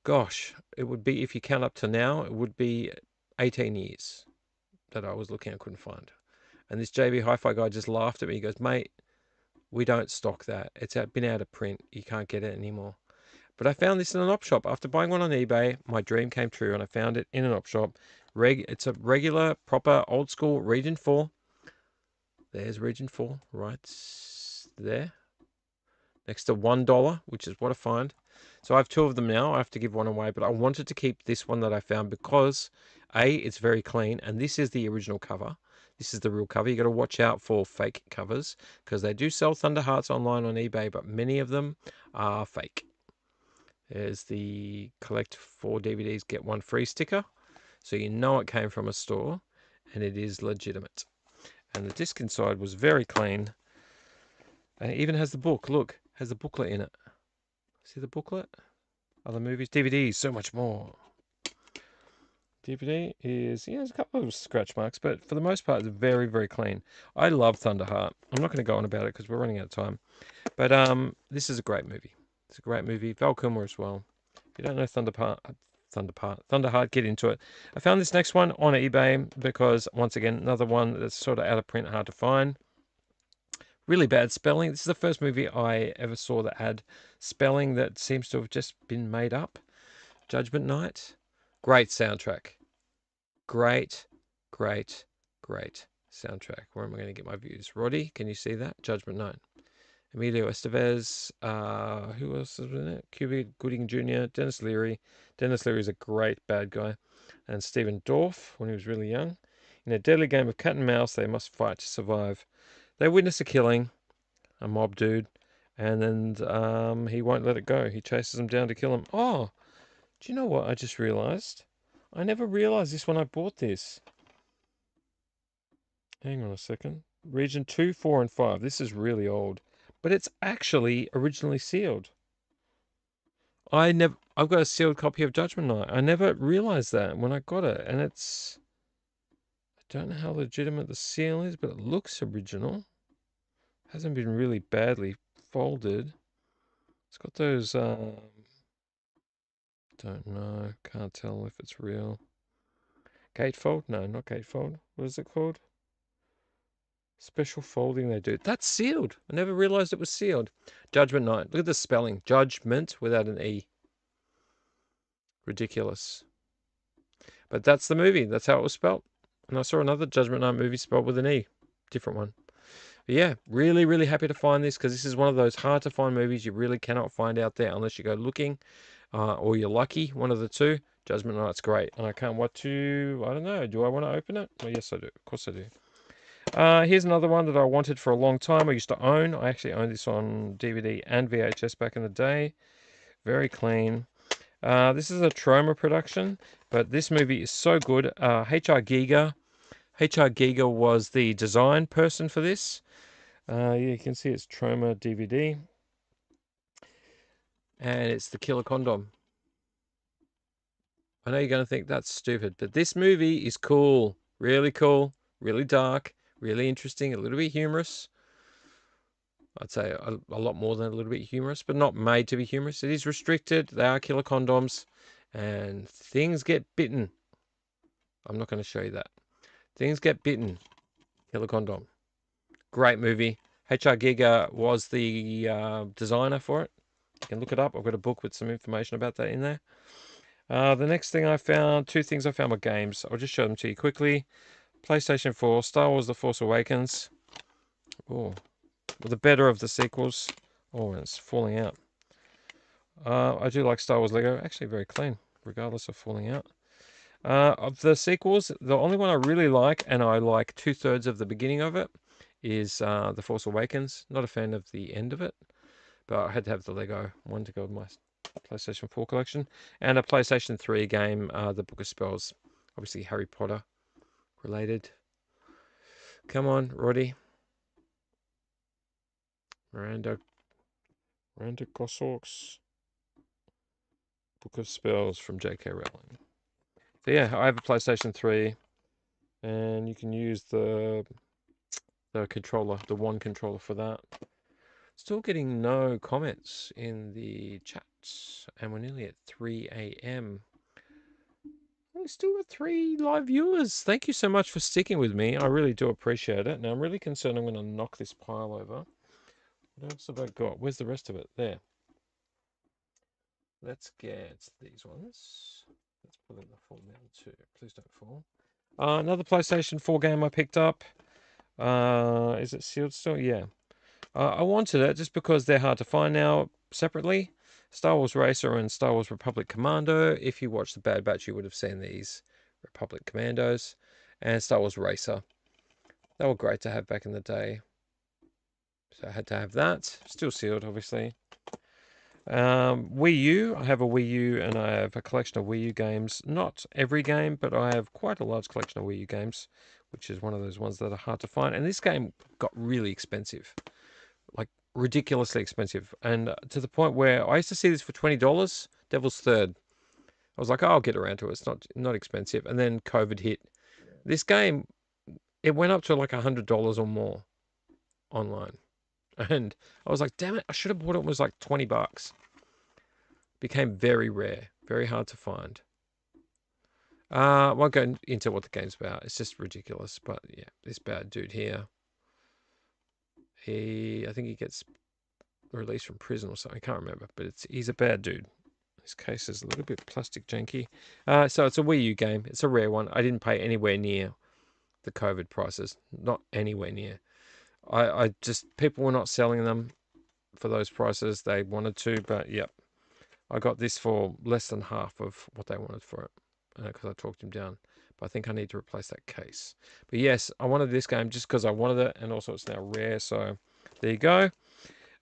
gosh, it would be, if you count up to now, it would be 18 years that I was looking, I couldn't find. And this JB Hi-Fi guy just laughed at me. He goes, mate, we don't stock that. It's been out of print. You can't get it anymore. But I found this in an op shop. After buying one on eBay, my dream came true, and I found it in an op shop. It's a regular, proper, old school Region 4. There's Region 4 right there. Next to $1, which is what I find. So I have two of them now. I have to give one away, but I wanted to keep this one that I found because, A, it's very clean, and this is the original cover. This is the real cover. You got to watch out for fake covers because they do sell Thunder Hearts online on eBay, but many of them are fake. There's the collect 4 DVDs, get 1 free sticker. So you know it came from a store and it is legitimate. And the disc inside was very clean. And it even has the book. Look, has the booklet in it. See the booklet? Other movies, DVDs, so much more. DVD is, yeah, there's a couple of scratch marks, but for the most part, it's very, very clean. I love Thunderheart. I'm not going to go on about it because we're running out of time. But this is a great movie. It's a great movie. Val Kilmer as well. If you don't know Thunderheart, get into it. I found this next one on eBay because, once again, another one that's sort of out of print, hard to find. Really bad spelling. This is the first movie I ever saw that had spelling that seems to have just been made up. Judgment Night. Great soundtrack. Great, great, great soundtrack. Where am I going to get my views? Roddy, can you see that? Judgment Night. Emilio Estevez. Who else is in it? Cuba Gooding Jr., Dennis Leary. Dennis Leary is a great bad guy. And Stephen Dorff, when he was really young. In a deadly game of cat and mouse, they must fight to survive. They witness a killing, a mob dude, and then he won't let it go. He chases them down to kill him. Oh, do you know what I just realized? I never realized this when I bought this. Hang on a second. Region 2, 4, and 5. This is really old. But it's actually originally sealed. I've got a sealed copy of Judgment Night. I never realized that when I got it. And it's, I don't know how legitimate the seal is, but it looks original. Hasn't been really badly folded. It's got those, don't know. Can't tell if it's real. Gatefold? No, not gatefold. What is it called? Special folding they do. That's sealed. I never realized it was sealed. Judgment Night. Look at the spelling. Judgment without an E. Ridiculous. But that's the movie. That's how it was spelled. And I saw another Judgment Night movie spelled with an E. Different one. But yeah, really, really happy to find this because this is one of those hard to find movies you really cannot find out there unless you go looking or you're lucky. One of the two. Judgment Night's great. And I can't wait to, I don't know, do I want to open it? Well, yes, I do. Of course I do. Here's another one that I wanted for a long time. I used to own. I actually owned this on DVD and VHS back in the day. Very clean. This is a Troma production, but this movie is so good. HR Giga. HR Giga was the design person for this. You can see it's Troma DVD. And it's The Killer Condom. I know you're going to think that's stupid, but this movie is cool. Really cool. Really dark. Really interesting. A little bit humorous. I'd say a lot more than a little bit humorous, but not made to be humorous. It is restricted. They are killer condoms. And things get bitten. I'm not going to show you that. Things get bitten. Killer condom. Great movie. HR Giga was the designer for it. You can look it up. I've got a book with some information about that in there. The next thing I found, two things I found were games. I'll just show them to you quickly. PlayStation 4, Star Wars The Force Awakens. Oh, the better of the sequels. Oh, and it's falling out. I do like Star Wars Lego. Actually, very clean, regardless of falling out. Of the sequels, the only one I really like, and I like 2/3 of the beginning of it, is The Force Awakens. Not a fan of the end of it, but I had to have the Lego one to go with my PlayStation 4 collection. And a PlayStation 3 game, The Book of Spells. Obviously Harry Potter related. Come on, Roddy. Miranda Goshawk's Book of Spells from J.K. Rowling. So yeah, I have a PlayStation 3, and you can use the controller, the one controller for that. Still getting no comments in the chats, and we're nearly at 3 a.m. We still got 3 live viewers. Thank you so much for sticking with me. I really do appreciate it. Now, I'm really concerned I'm going to knock this pile over. What else have I got? Where's the rest of it? There. Let's get these ones. Let's put them in the fall down too. Please don't fall. Another PlayStation 4 game I picked up. Is it sealed still? Yeah. I wanted it just because they're hard to find now separately. Star Wars Racer and Star Wars Republic Commando. If you watched The Bad Batch, you would have seen these Republic Commandos and Star Wars Racer. They were great to have back in the day. So I had to have that. Still sealed, obviously. Wii U. I have a Wii U and I have a collection of Wii U games. Not every game, but I have quite a large collection of Wii U games, which is one of those ones that are hard to find. And this game got really expensive, like ridiculously expensive, and to the point where I used to see this for $20. Devil's Third. I was like, oh, I'll get around to it. It's not expensive. And then COVID hit. This game, it went up to like $100 or more online. And I was like, damn it, I should have bought it when it was like $20. Became very rare, very hard to find. I won't go into what the game's about. It's just ridiculous. But yeah, this bad dude here. I think he gets released from prison or something. I can't remember, but he's a bad dude. This case is a little bit plastic janky. So it's a Wii U game. It's a rare one. I didn't pay anywhere near the COVID prices. Not anywhere near. I just, people were not selling them for those prices. They wanted to, but yep. I got this for less than half of what they wanted for it because I talked him down. But I think I need to replace that case. But yes, I wanted this game just because I wanted it, and also it's now rare. So there you go.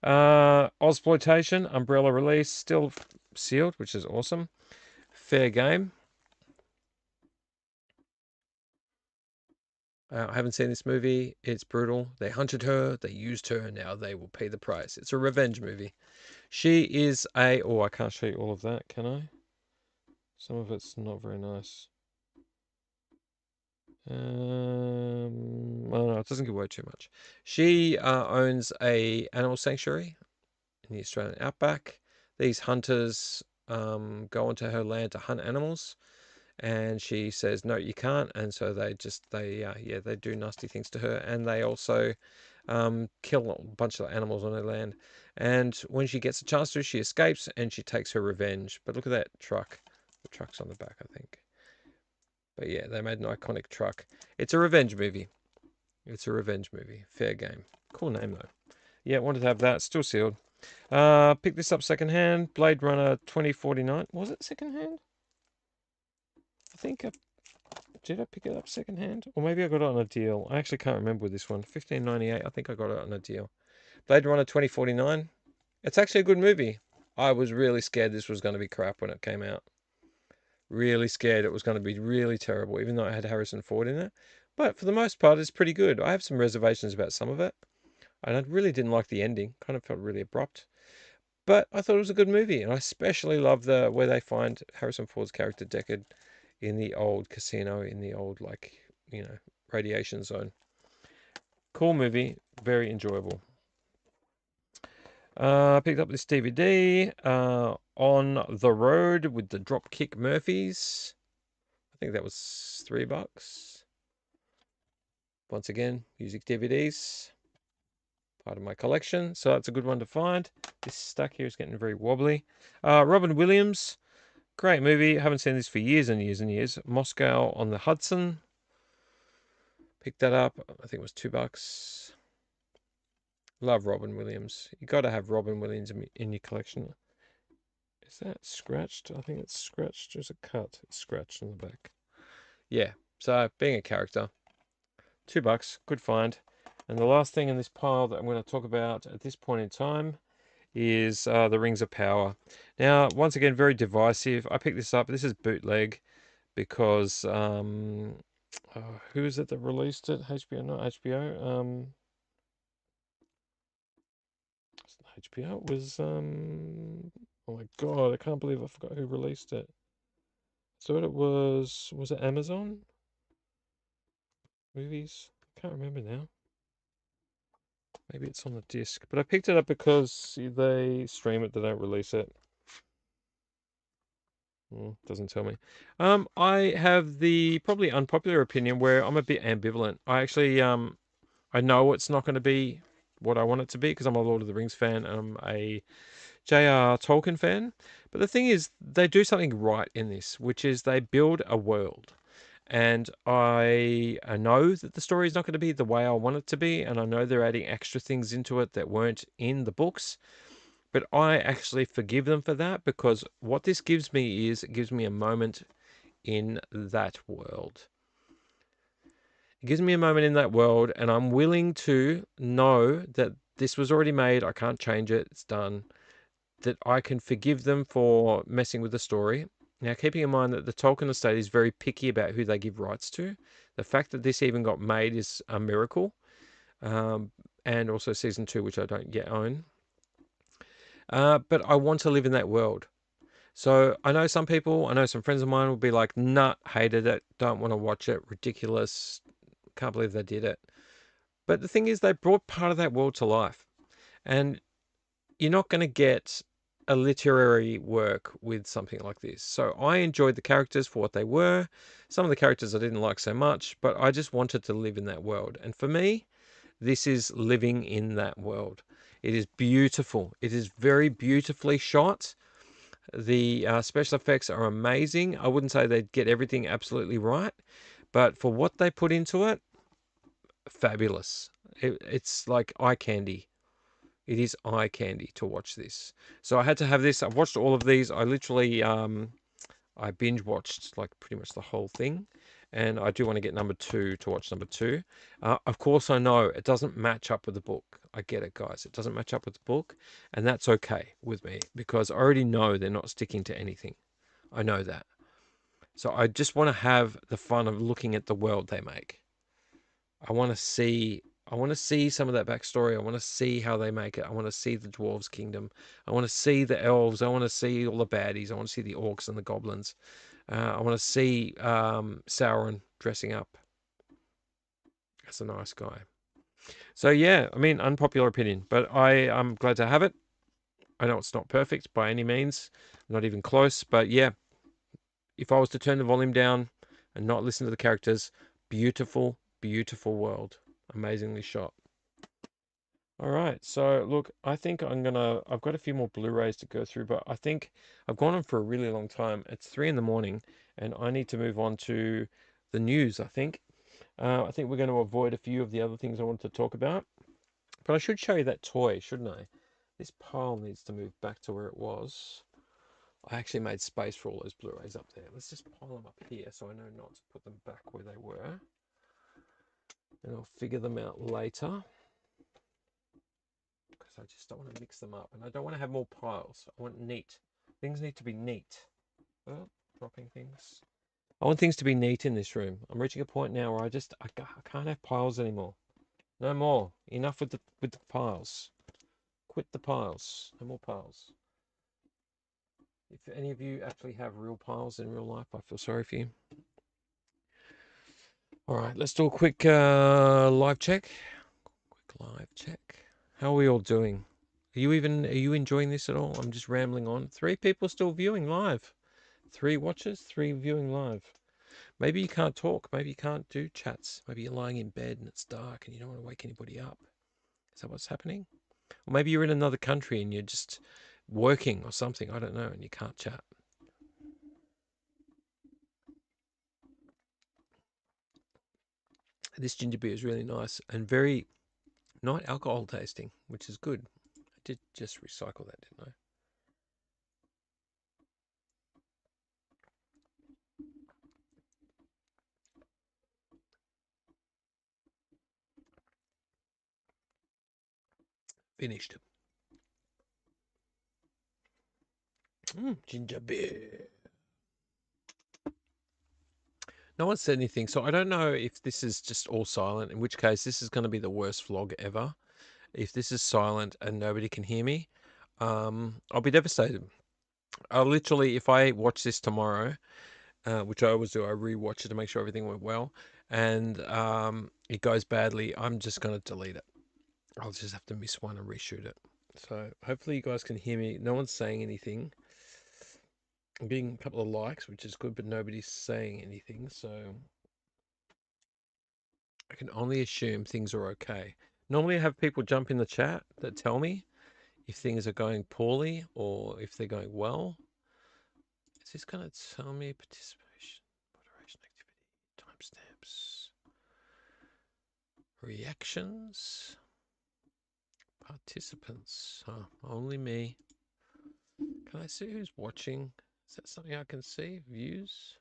Ozploitation, Umbrella release, still sealed, which is awesome. Fair game. I haven't seen this movie. It's brutal. They hunted her, they used her, now they will pay the price. It's a revenge movie. She is a... Oh, I can't show you all of that, can I? Some of it's not very nice. Oh no, it doesn't give away too much. She owns a animal sanctuary in the Australian outback. These hunters go onto her land to hunt animals, and she says no, you can't. And so they do nasty things to her, and they also kill a bunch of animals on her land. And when she gets a chance to, she escapes and she takes her revenge. But look at that truck. The truck's on the back, I think. But yeah, they made an iconic truck. It's a revenge movie. It's a revenge movie. Fair game. Cool name though. Yeah, wanted to have that. Still sealed. Picked this up secondhand. Blade Runner 2049. Was it secondhand? I think did I pick it up secondhand? Or maybe I got it on a deal. I actually can't remember with this one. $15.98. I think I got it on a deal. Blade Runner 2049. It's actually a good movie. I was really scared this was going to be crap when it came out. Really scared it was going to be really terrible, even though it had Harrison Ford in it. But for the most part, it's pretty good. I have some reservations about some of it. And I really didn't like the ending. Kind of felt really abrupt. But I thought it was a good movie. And I especially love where they find Harrison Ford's character Deckard in the old casino, in the old, like, radiation zone. Cool movie. Very enjoyable. Picked up this DVD, On the Road with the Dropkick Murphys. I think that was $3. Once again, music DVDs. Part of my collection, so that's a good one to find. This stack here is getting very wobbly. Robin Williams, great movie. Haven't seen this for years and years and years. Moscow on the Hudson. Picked that up. I think it was $2. Love Robin Williams. You got to have Robin Williams in your collection. Is that scratched? I think it's scratched. There's a cut. It's scratched on the back. Yeah. So being a character, $2. Good find. And the last thing in this pile that I'm going to talk about at this point in time is the Rings of Power. Now, once again, very divisive. I picked this up. This is bootleg because who is it that released it? HBO, not HBO. HBO. It was oh my god, I can't believe I forgot who released it. So it was it Amazon Movies? I can't remember now. Maybe it's on the disc, but I picked it up because they stream it, they don't release it. Doesn't tell me. I have the probably unpopular opinion where I'm a bit ambivalent. I actually, I know it's not going to be what I want it to be because I'm a Lord of the Rings fan and I'm a J.R. Tolkien fan. But the thing is, they do something right in this, which is they build a world. And I know that the story is not going to be the way I want it to be, and I know they're adding extra things into it that weren't in the books. But I actually forgive them for that because what this gives me is it gives me a moment in that world. It gives me a moment in that world, and I'm willing to know that this was already made. I can't change it. It's done. That I can forgive them for messing with the story. Now, keeping in mind that the Tolkien estate is very picky about who they give rights to, the fact that this even got made is a miracle. And also season 2, which I don't yet own. But I want to live in that world. So I know some people, I know some friends of mine will be like, nah, hated it, don't want to watch it, ridiculous, can't believe they did it. But the thing is, they brought part of that world to life. And you're not going to get a literary work with something like this. So I enjoyed the characters for what they were. Some of the characters I didn't like so much, but I just wanted to live in that world. And for me, this is living in that world. It is beautiful. It is very beautifully shot. The special effects are amazing. I wouldn't say they get everything absolutely right, but for what they put into it, fabulous. It's like eye candy. It is eye candy to watch this. So I had to have this. I've watched all of these. I literally I binge watched like pretty much the whole thing, and I do want to get number 2 to watch number 2. Of course, I know it doesn't match up with the book. I get it, guys. It doesn't match up with the book, and that's okay with me because I already know they're not sticking to anything. I know that. So I just want to have the fun of looking at the world they make. I want to see some of that backstory. I want to see how they make it. I want to see the dwarves' kingdom. I want to see the elves. I want to see all the baddies. I want to see the orcs and the goblins. I want to see Sauron dressing up as a nice guy. So yeah, I mean, unpopular opinion, but I'm glad to have it. I know it's not perfect by any means, not even close, but yeah, if I was to turn the volume down and not listen to the characters, beautiful, beautiful world, amazingly shot. All right, so look, I think I've got a few more Blu-rays to go through, but I think I've gone on for a really long time. It's 3 in the morning, and I need to move on to the news, I think. I think we're going to avoid a few of the other things I want to talk about, but I should show you that toy, shouldn't I? This pile needs to move back to where it was. I actually made space for all those Blu-rays up there. Let's just pile them up here so I know not to put them back where they were, and I'll figure them out later. Because I just don't want to mix them up, and I don't want to have more piles. I want neat. Things need to be neat. Oh, dropping things. I want things to be neat in this room. I'm reaching a point now where I can't have piles anymore. No more. Enough with the piles. Quit the piles. No more piles. If any of you actually have real piles in real life, I feel sorry for you. All right, let's do a quick live check. Quick live check. How are we all doing? Are you enjoying this at all? I'm just rambling on. 3 people still viewing live. 3 watchers, 3 viewing live. Maybe you can't talk. Maybe you can't do chats. Maybe you're lying in bed and it's dark and you don't want to wake anybody up. Is that what's happening? Or maybe you're in another country and you're just working or something. I don't know, and you can't chat. This ginger beer is really nice and very not alcohol tasting, which is good. I did just recycle that, didn't I? Finished. Ginger beer. No one said anything, so I don't know if this is just all silent, in which case this is going to be the worst vlog ever. If this is silent and nobody can hear me, I'll be devastated. I'll literally, if I watch this tomorrow, which I always do, I re-watch it to make sure everything went well, and it goes badly, I'm just going to delete it. I'll just have to miss one and reshoot it. So hopefully you guys can hear me. No one's saying anything. I'm getting a couple of likes, which is good, but nobody's saying anything. So I can only assume things are okay. Normally I have people jump in the chat that tell me if things are going poorly or if they're going well. Is this going to tell me participation, moderation activity, timestamps, reactions, participants? Huh, only me. Can I see who's watching? Is that something I can see? Views?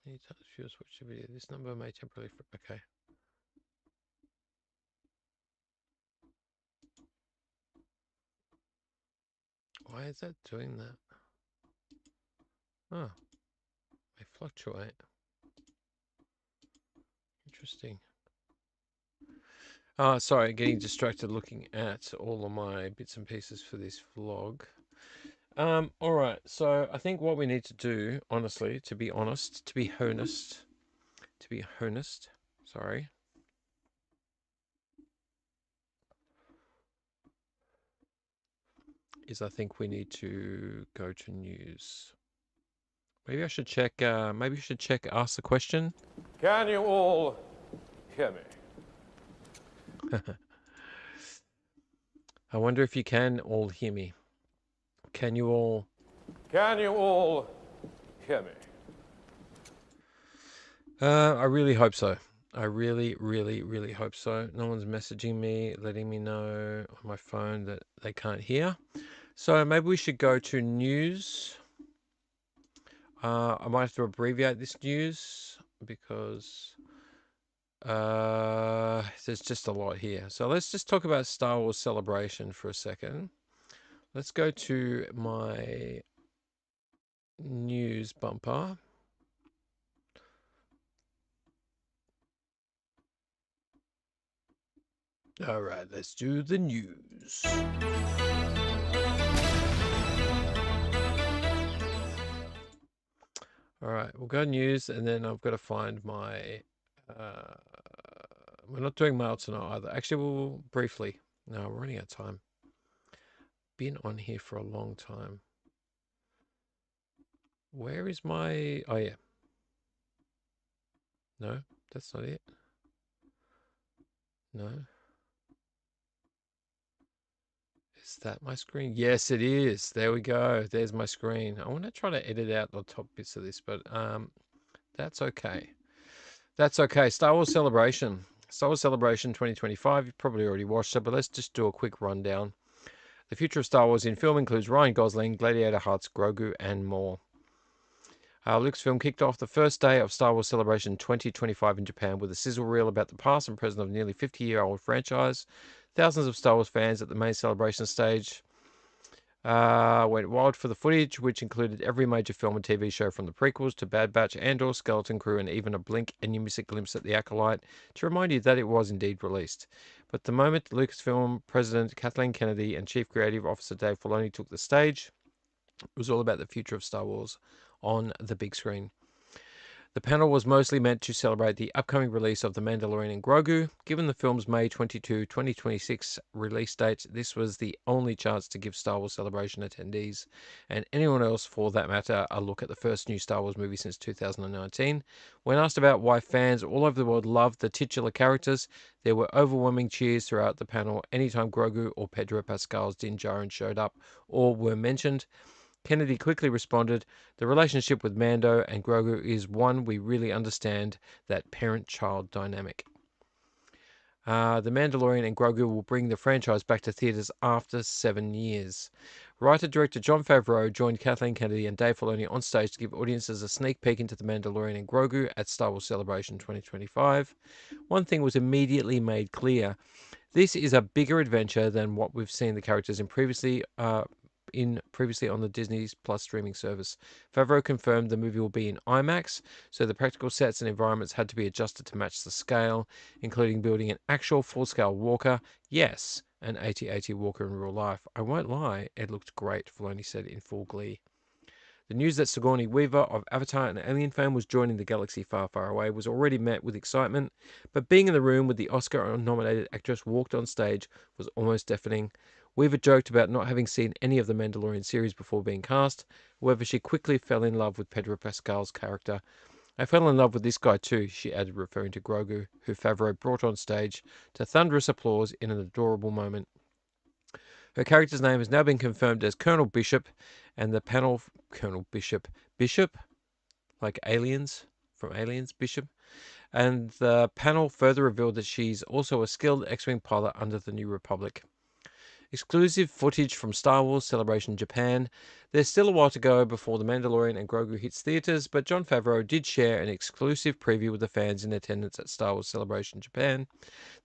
Anytime viewers watch the video, this number may temporarily. Okay. Why is that doing that? Oh, they fluctuate. Interesting. Oh, sorry, getting distracted looking at all of my bits and pieces for this vlog. All right, so I think what we need to do, honestly, to be honest, sorry, is I think we need to go to news. Maybe I should check, ask the question. Can you all hear me? I wonder if you can all hear me. Can you all? Can you all hear me? I really hope so. I really, really, really hope so. No one's messaging me, letting me know on my phone that they can't hear. So maybe we should go to news. I might have to abbreviate this news because there's just a lot here. So let's just talk about Star Wars Celebration for a second. Let's go to my news bumper. All right, let's do the news. All right, we'll go news, and then I've got to find my. We're not doing mail tonight either. Actually, we'll briefly. No, we're running out of time. Been on here for a long time. Where is my? Oh yeah. No, that's not it. No. Is that my screen? Yes, it is. There we go. There's my screen. I want to try to edit out the top bits of this, but that's okay. That's okay. Star Wars Celebration. Star Wars Celebration 2025. You've probably already watched it, but let's just do a quick rundown. The future of Star Wars in film includes Ryan Gosling, Gladiator Hutts, Grogu, and more. Lucasfilm kicked off the first day of Star Wars Celebration 2025 in Japan with a sizzle reel about the past and present of a nearly 50-year-old franchise. Thousands of Star Wars fans at the main celebration stage went wild for the footage, which included every major film and TV show from the prequels to Bad Batch, Andor, Skeleton Crew, and even a blink and you miss a glimpse at the Acolyte to remind you that it was indeed released. But the moment Lucasfilm President Kathleen Kennedy and Chief Creative Officer Dave Filoni took the stage, it was all about the future of Star Wars on the big screen. The panel was mostly meant to celebrate the upcoming release of The Mandalorian and Grogu. Given the film's May 22, 2026 release date, this was the only chance to give Star Wars Celebration attendees, and anyone else for that matter, a look at the first new Star Wars movie since 2019. When asked about why fans all over the world loved the titular characters, there were overwhelming cheers throughout the panel anytime Grogu or Pedro Pascal's Din Djarin showed up or were mentioned. Kennedy quickly responded, "The relationship with Mando and Grogu is one we really understand, that parent-child dynamic." The Mandalorian and Grogu will bring the franchise back to theaters after 7 years. Writer-director Jon Favreau joined Kathleen Kennedy and Dave Filoni on stage to give audiences a sneak peek into The Mandalorian and Grogu at Star Wars Celebration 2025. One thing was immediately made clear. This is a bigger adventure than what we've seen the characters in previously on the Disney Plus streaming service. Favreau confirmed the movie will be in IMAX, so the practical sets and environments had to be adjusted to match the scale, including building an actual full-scale walker. Yes, an AT-AT walker in real life. I won't lie, it looked great, Filoni said in full glee. The news that Sigourney Weaver of Avatar and Alien fame was joining the galaxy far, far away was already met with excitement, but being in the room with the Oscar-nominated actress walked on stage was almost deafening. Weaver joked about not having seen any of the Mandalorian series before being cast. However, she quickly fell in love with Pedro Pascal's character. I fell in love with this guy too, she added, referring to Grogu, who Favreau brought on stage to thunderous applause in an adorable moment. Her character's name has now been confirmed as Colonel Bishop, and the panel Colonel Bishop, like aliens from Aliens, Bishop, and the panel further revealed that she's also a skilled X-wing pilot under the New Republic. Exclusive footage from Star Wars Celebration Japan. There's still a while to go before The Mandalorian and Grogu hits theaters, but Jon Favreau did share an exclusive preview with the fans in attendance at Star Wars Celebration Japan.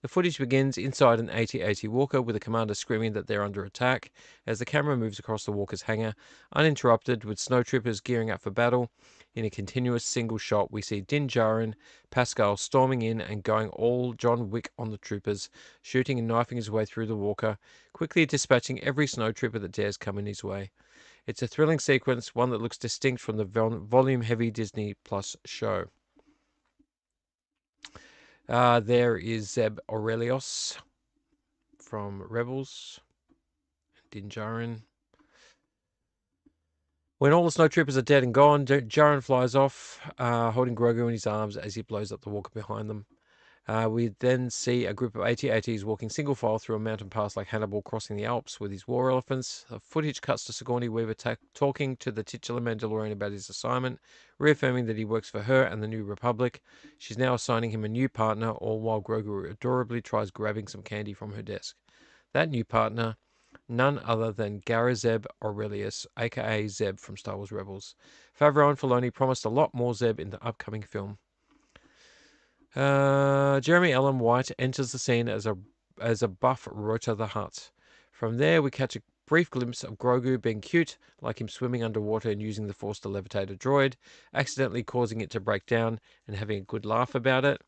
The footage begins inside an AT-AT walker with the commander screaming that they're under attack as the camera moves across the walker's hangar, uninterrupted with snowtroopers gearing up for battle. In a continuous single shot, we see Din Djarin, Pascal storming in and going all John Wick on the troopers, shooting and knifing his way through the walker, quickly dispatching every snowtrooper that dares come in his way. It's a thrilling sequence, one that looks distinct from the volume-heavy Disney Plus show. There is Zeb Aurelios from Rebels, Din Djarin. When all the snowtroopers are dead and gone, Djarin flies off, holding Grogu in his arms as he blows up the walker behind them. We then see a group of AT-ATs walking single file through a mountain pass like Hannibal crossing the Alps with his war elephants. The footage cuts to Sigourney Weaver talking to the titular Mandalorian about his assignment, reaffirming that he works for her and the New Republic. She's now assigning him a new partner, all while Grogu adorably tries grabbing some candy from her desk. That new partner, none other than Garazeb Aurelius, aka Zeb from Star Wars Rebels. Favreau and Filoni promised a lot more Zeb in the upcoming film. Jeremy Allen White enters the scene as a buff Rota the Hutt. From there, we catch a brief glimpse of Grogu being cute, like him swimming underwater and using the Force to levitate a droid, accidentally causing it to break down and having a good laugh about it.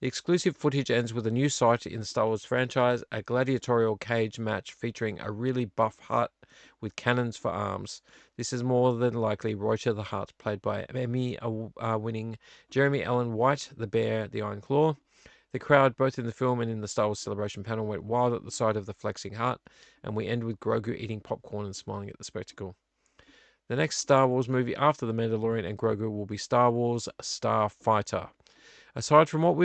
The exclusive footage ends with a new sight in the Star Wars franchise, a gladiatorial cage match featuring a really buff Hutt with cannons for arms. This is more than likely Roger the Hutt, played by Emmy-winning Jeremy Allen White, the Bear, the Iron Claw. The crowd, both in the film and in the Star Wars Celebration panel, went wild at the sight of the flexing Hutt, and we end with Grogu eating popcorn and smiling at the spectacle. The next Star Wars movie after The Mandalorian and Grogu will be Star Wars Starfighter. Aside from what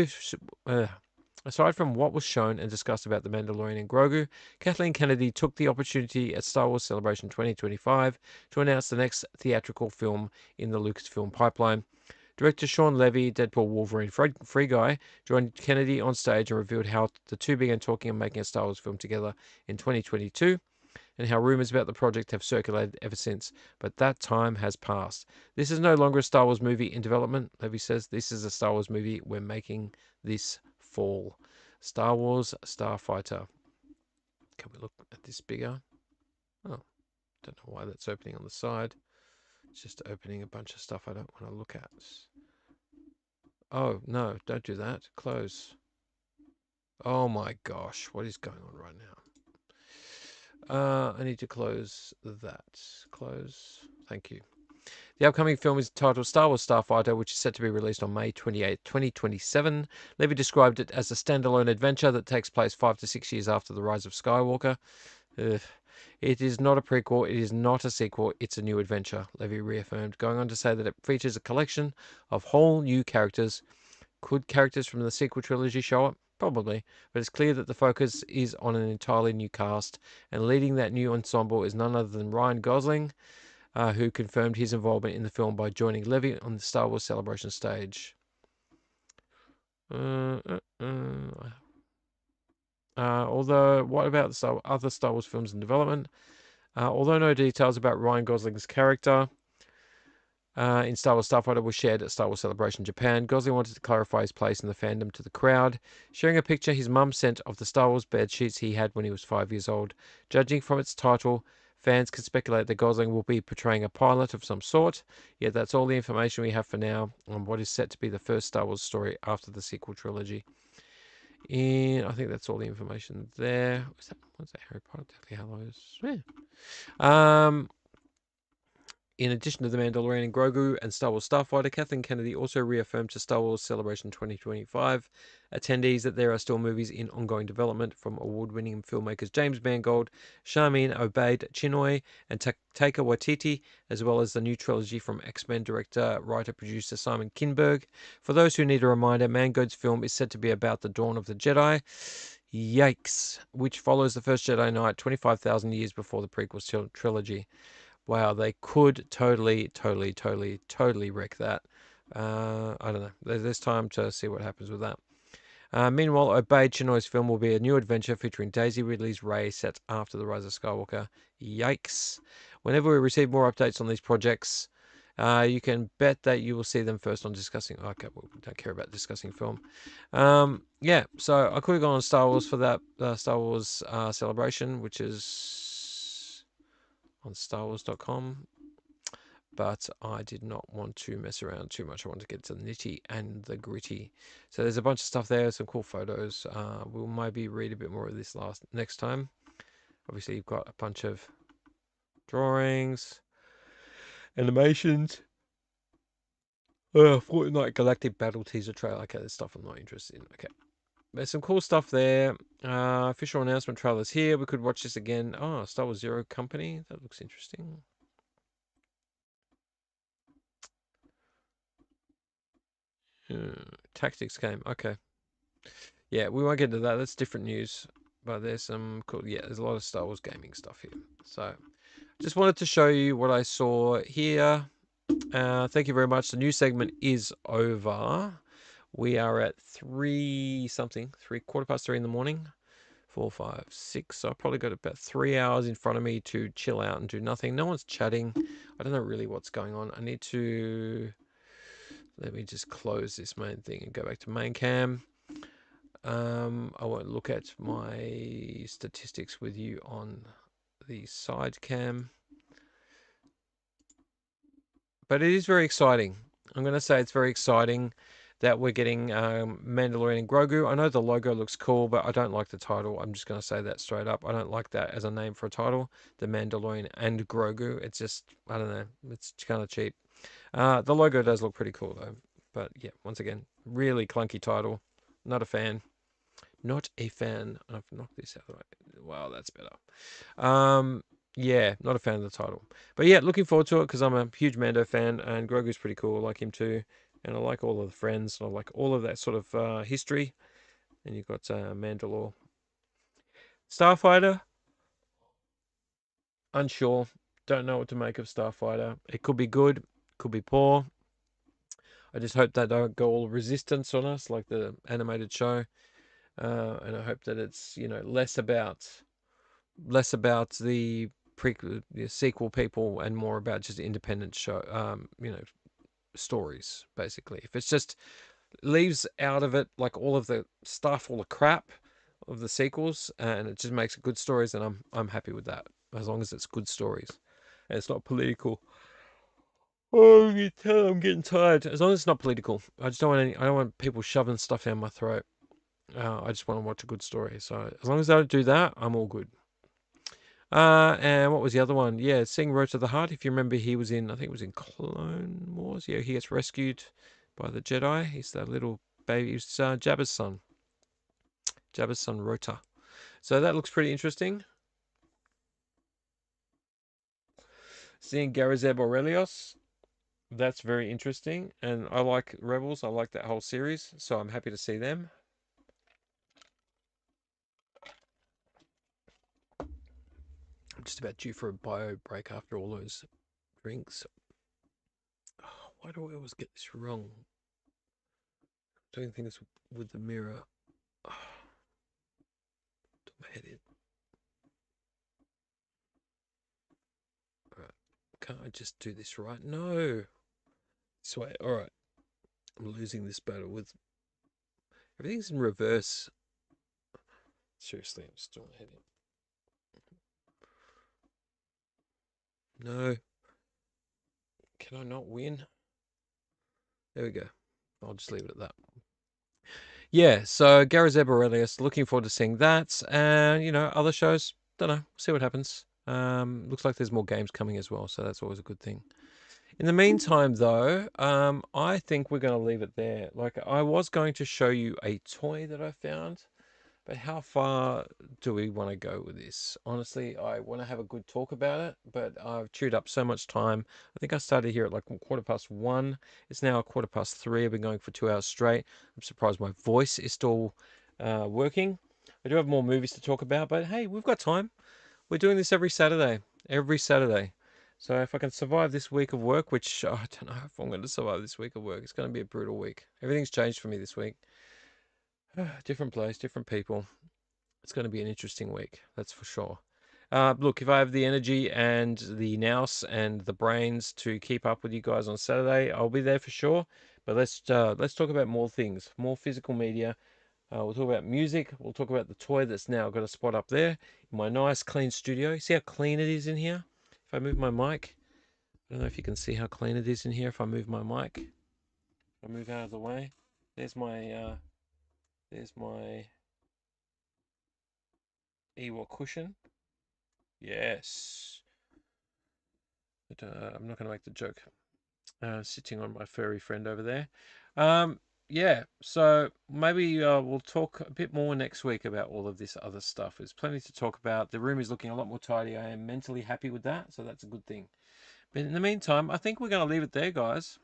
was shown and discussed about The Mandalorian and Grogu, Kathleen Kennedy took the opportunity at Star Wars Celebration 2025 to announce the next theatrical film in the Lucasfilm pipeline. Director Sean Levy, Deadpool Wolverine Free Guy, joined Kennedy on stage and revealed how the two began talking and making a Star Wars film together in 2022, and how rumors about the project have circulated ever since, but that time has passed. This is no longer a Star Wars movie in development, Levy says. This is a Star Wars movie we're making this fall. Star Wars Starfighter. Can we look at this bigger? Oh, don't know why that's opening on the side. It's just opening a bunch of stuff I don't want to look at. Oh, no, don't do that. Close. Oh my gosh, what is going on right now? I need to close that. Close. Thank you. The upcoming film is titled Star Wars Starfighter, which is set to be released on May 28, 2027. Levy described it as a standalone adventure that takes place 5 to 6 years after the rise of Skywalker. It is not a prequel, it is not a sequel, it's a new adventure, Levy reaffirmed, going on to say that it features a collection of whole new characters. Could characters from the sequel trilogy show up? Probably, but it's clear that the focus is on an entirely new cast, and leading that new ensemble is none other than Ryan Gosling, who confirmed his involvement in the film by joining Levy on the Star Wars Celebration stage. Although, what about the other Star Wars films in development? Although no details about Ryan Gosling's character in Star Wars Starfighter were shared at Star Wars Celebration Japan, Gosling wanted to clarify his place in the fandom to the crowd, sharing a picture his mum sent of the Star Wars bed sheets he had when he was 5 years old. Judging from its title, fans can speculate that Gosling will be portraying a pilot of some sort, yet that's all the information we have for now on what is set to be the first Star Wars story after the sequel trilogy. I think that's all the information there. What's that Harry Potter Deathly Hallows? Yeah. In addition to The Mandalorian and Grogu and Star Wars Starfighter, Kathleen Kennedy also reaffirmed to Star Wars Celebration 2025 attendees that there are still movies in ongoing development from award-winning filmmakers James Mangold, Sharmeen Obaid-Chinoy, and Taika Waititi, as well as the new trilogy from X-Men director, writer-producer Simon Kinberg. For those who need a reminder, Mangold's film is said to be about the dawn of the Jedi. Yikes! Which follows the first Jedi Knight 25,000 years before the prequel trilogy. Wow, they could totally wreck that. I don't know. There's time to see what happens with that. Meanwhile, Obey Chinoy's film will be a new adventure featuring Daisy Ridley's Rey set after The Rise of Skywalker. Yikes. Whenever we receive more updates on these projects, you can bet that you will see them first on discussing. Okay, well, we don't care about discussing film. Yeah, so I could have gone on Star Wars for that Star Wars celebration, which is on StarWars.com. But I did not want to mess around too much. I want to get to the nitty and the gritty. So there's a bunch of stuff there, some cool photos. We'll maybe read a bit more of this next time. Obviously, you've got a bunch of drawings, animations. Fortnite Galactic Battle teaser trailer. Okay, there's stuff I'm not interested in. Okay. There's some cool stuff there. Official announcement trailers here. We could watch this again. Oh, Star Wars Zero Company. That looks interesting. Tactics game. Okay. Yeah, we won't get into that. That's different news. But there's some cool. Yeah, there's a lot of Star Wars gaming stuff here. So just wanted to show you what I saw here. Thank you very much. The news segment is over. We are at 3:15 in the morning. 4, 5, 6. So I've probably got about 3 hours in front of me to chill out and do nothing. No one's chatting. I don't know really what's going on. I need to... Let me just close this main thing and go back to main cam. I won't look at my statistics with you on the side cam. But it is very exciting. I'm going to say it's very exciting that we're getting Mandalorian and Grogu. I know the logo looks cool, but I don't like the title. I'm just going to say that straight up. I don't like that as a name for a title. The Mandalorian and Grogu. It's just, I don't know. It's kind of cheap. The logo does look pretty cool, though. But yeah, once again, really clunky title. Not a fan. Not a fan. I've knocked this out of the way. Wow, that's better. Yeah, not a fan of the title. But yeah, looking forward to it because I'm a huge Mando fan and Grogu's pretty cool. I like him too. And I like all of the friends. I like all of that sort of history. And you've got Mandalore. Starfighter. Unsure. Don't know what to make of Starfighter. It could be good. Could be poor. I just hope they don't go all resistance on us like the animated show. And I hope that it's, you know, less about the sequel people and more about just independent show, you know, stories, basically. If it's just leaves out of it like all of the stuff, all the crap of the sequels, and it just makes good stories, then I'm happy with that. As long as it's good stories and it's not political. Oh, you can tell I'm getting tired. As long as it's not political, I just don't want I don't want people shoving stuff down my throat. I just want to watch a good story. So as long as they don't do that, I'm all good. And what was the other one? Yeah, Sing Road to the Heart. If you remember, he was in, I think it was in Clone Wars. Yeah, he gets rescued by the Jedi. He's that little baby. He's Jabba's son. Jabba's son, Rota. So that looks pretty interesting. Seeing Garazeb Aurelios. That's very interesting. And I like Rebels. I like that whole series. So I'm happy to see them. I'm just about due for a bio break after all those drinks. Oh, why do I always get this wrong? Doing things with the mirror. Oh, my head in. Alright. Can't I just do this right? No. This way. Alright. I'm losing this battle with... Everything's in reverse. Seriously, I'm just doing my head in. No. Can I not win? There we go. I'll just leave it at that. Yeah, so Garazeb Aurelius, looking forward to seeing that. And, you know, other shows, don't know, see what happens. Looks like there's more games coming as well, so that's always a good thing. In the meantime, though, I think we're going to leave it there. Like, I was going to show you a toy that I found, but how far do we want to go with this? Honestly, I want to have a good talk about it, but I've chewed up so much time. I think I started here at like 1:15. It's now 3:15. I've been going for 2 hours straight. I'm surprised my voice is still working. I do have more movies to talk about, but hey, we've got time. We're doing this every Saturday. Every Saturday. So if I can survive this week of work, which I don't know if I'm going to survive this week of work, it's going to be a brutal week. Everything's changed for me this week. Different place, different people. It's going to be an interesting week, that's for sure. Look, if I have the energy and the nous and the brains to keep up with you guys on Saturday, I'll be there for sure. But let's talk about more things, more physical media. We'll talk about music. We'll talk about the toy that's now got a spot up there in my nice clean studio. See how clean it is in here? If I move my mic, I don't know if you can see how clean it is in here. If I move my mic, if I move out of the way, there's my Ewok cushion. Yes, but I'm not going to make the joke. Sitting on my furry friend over there. Yeah, so maybe we'll talk a bit more next week about all of this other stuff. There's plenty to talk about. The room is looking a lot more tidy. I am mentally happy with that, so that's a good thing. But in the meantime, I think we're going to leave it there, guys.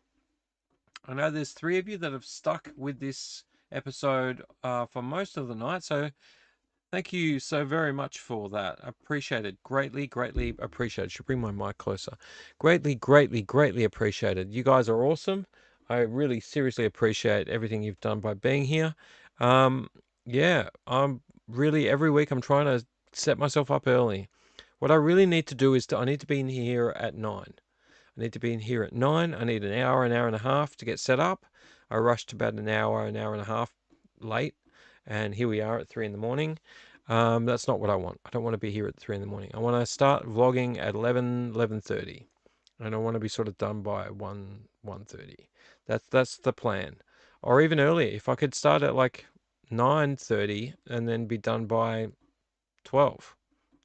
I know there's 3 of you that have stuck with this episode for most of the night, so thank you so very much for that. I appreciate it. Greatly, greatly appreciated. Should bring my mic closer. Greatly, greatly, greatly appreciated. You guys are awesome. I really seriously appreciate everything you've done by being here. Yeah, I'm really every week I'm trying to set myself up early. What I really need to do is I need to be in here at 9. I need to be in here at 9. I need an hour and a half to get set up. I rushed about an hour and a half late, and here we are at 3 in the morning. That's not what I want. I don't want to be here at 3 in the morning. I want to start vlogging at 11:30, and I want to be sort of done by 1:30. That's the plan, or even earlier. If I could start at like 9:30 and then be done by 12,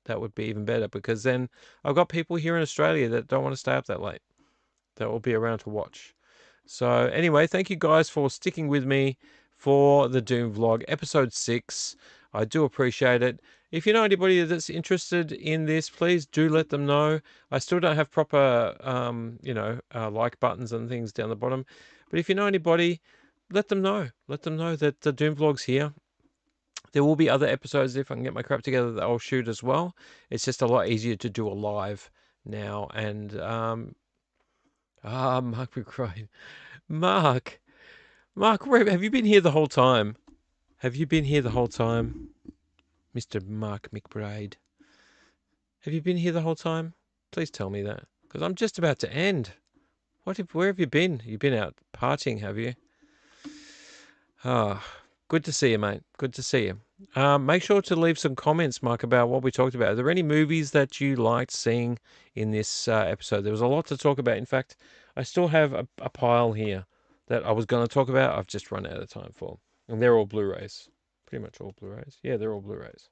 that would be even better, because then I've got people here in Australia that don't want to stay up that late. That will be around to watch. So anyway, thank you guys for sticking with me for the Dooom vlog, episode 6. I do appreciate it. If you know anybody that's interested in this, please do let them know. I still don't have proper, like buttons and things down the bottom. But if you know anybody, let them know. Let them know that the Dooom vlog's here. There will be other episodes if I can get my crap together that I'll shoot as well. It's just a lot easier to do a live now. And, Mark McCrone. Mark, where have you been here the whole time? Have you been here the whole time? Mr. Mark McBride. Have you been here the whole time? Please tell me that, because I'm just about to end. Where have you been? You've been out partying, have you? Ah, good to see you, mate. Good to see you. Make sure to leave some comments, Mark, about what we talked about. Are there any movies that you liked seeing in this episode? There was a lot to talk about. In fact, I still have a pile here that I was going to talk about. I've just run out of time for. And they're all Blu-rays. Pretty much all Blu-rays. Yeah, they're all Blu-rays.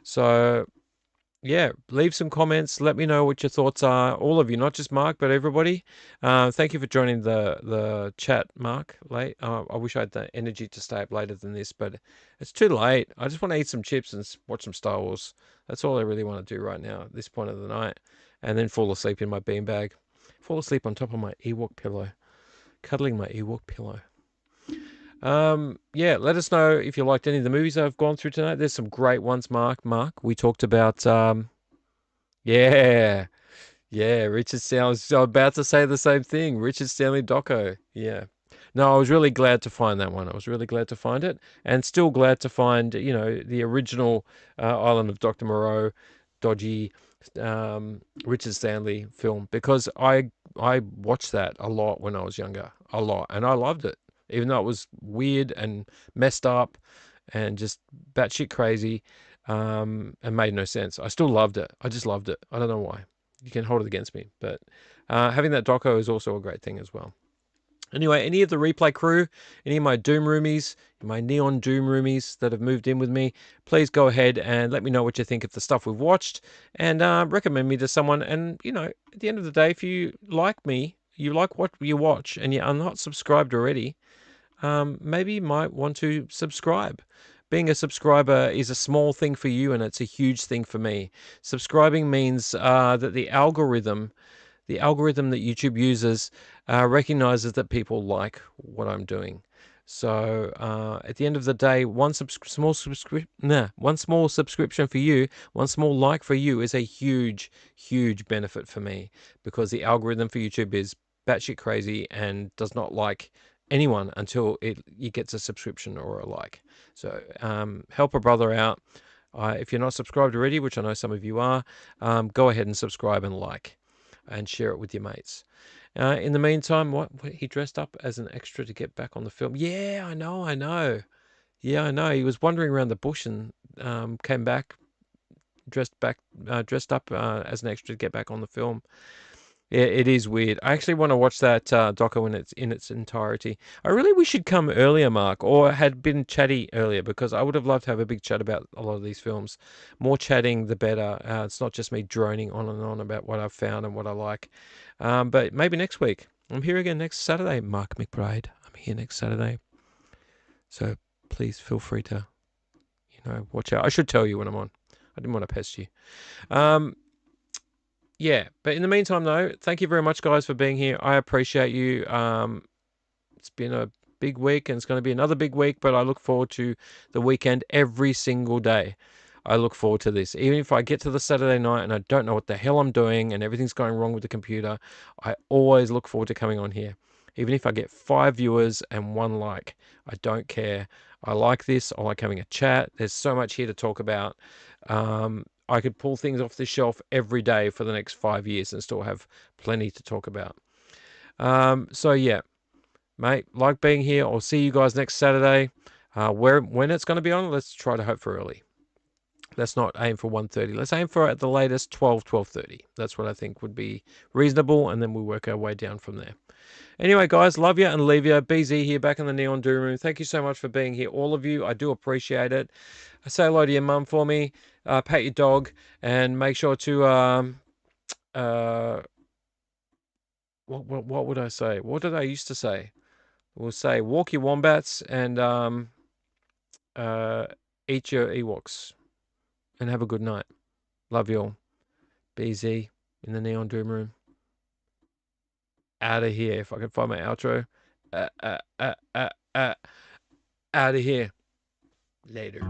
So, yeah, leave some comments. Let me know what your thoughts are. All of you, not just Mark, but everybody. Thank you for joining the chat, Mark. Late. I wish I had the energy to stay up later than this, but it's too late. I just want to eat some chips and watch some Star Wars. That's all I really want to do right now at this point of the night, and then fall asleep in my beanbag. Fall asleep on top of my Ewok pillow, cuddling my Ewok pillow. Yeah, let us know if you liked any of the movies I've gone through tonight. There's some great ones, Mark. We talked about, yeah, Richard Stanley. I was about to say the same thing. Richard Stanley doco. Yeah. No, I was really glad to find that one. I was really glad to find it, and still glad to find, the original Island of Dr. Moreau, dodgy Richard Stanley film, because I watched that a lot when I was younger, a lot, and I loved it, even though it was weird and messed up and just batshit crazy, and made no sense. I still loved it. I just loved it. I don't know why. You can hold it against me, but having that doco is also a great thing as well. Anyway, any of the replay crew, any of my Dooom roomies, my Neon Dooom roomies that have moved in with me, please go ahead and let me know what you think of the stuff we've watched, and recommend me to someone. And, at the end of the day, if you like me, you like what you watch and you are not subscribed already, maybe you might want to subscribe. Being a subscriber is a small thing for you and it's a huge thing for me. Subscribing means that the algorithm that YouTube uses recognizes that people like what I'm doing. So at the end of the day, one small subscription for you, one small like for you is a huge, huge benefit for me, because the algorithm for YouTube is batshit crazy and does not like anyone until it gets a subscription or a like. So help a brother out. If you're not subscribed already, which I know some of you are, go ahead and subscribe and like and share it with your mates. In the meantime, what he dressed up as an extra to get back on the film? Yeah, I know. Yeah, I know. He was wandering around the bush and came back dressed up as an extra to get back on the film. Yeah, it is weird. I actually want to watch that doco in its entirety. I really wish you'd come earlier, Mark, or had been chatty earlier, because I would have loved to have a big chat about a lot of these films. More chatting, the better. It's not just me droning on and on about what I've found and what I like. But maybe next week. I'm here again next Saturday, Mark McBride. I'm here next Saturday. So please feel free to, watch out. I should tell you when I'm on. I didn't want to pest you. Yeah, but in the meantime, though, thank you very much, guys, for being here. I appreciate you. It's been a big week, and it's going to be another big week, but I look forward to the weekend every single day. I look forward to this. Even if I get to the Saturday night and I don't know what the hell I'm doing and everything's going wrong with the computer, I always look forward to coming on here. Even if I get 5 viewers and 1 like, I don't care. I like this. I like having a chat. There's so much here to talk about. I could pull things off the shelf every day for the next 5 years and still have plenty to talk about. So yeah, mate, like being here. I'll see you guys next Saturday. When it's going to be on, let's try to hope for early. Let's not aim for 1:30. Let's aim for at the latest 12:30. That's what I think would be reasonable, and then we'll work our way down from there. Anyway, guys, love you and leave you. BZ here back in the Neon Doom Room. Thank you so much for being here, all of you. I do appreciate it. Say hello to your mum for me. Pat your dog, and make sure to what would I say? What did I used to say? We'll say walk your wombats and eat your Ewoks, and have a good night. Love you all. BZ in the Neon Doom Room. Out of here. If I can find my outro. Out of here. Later.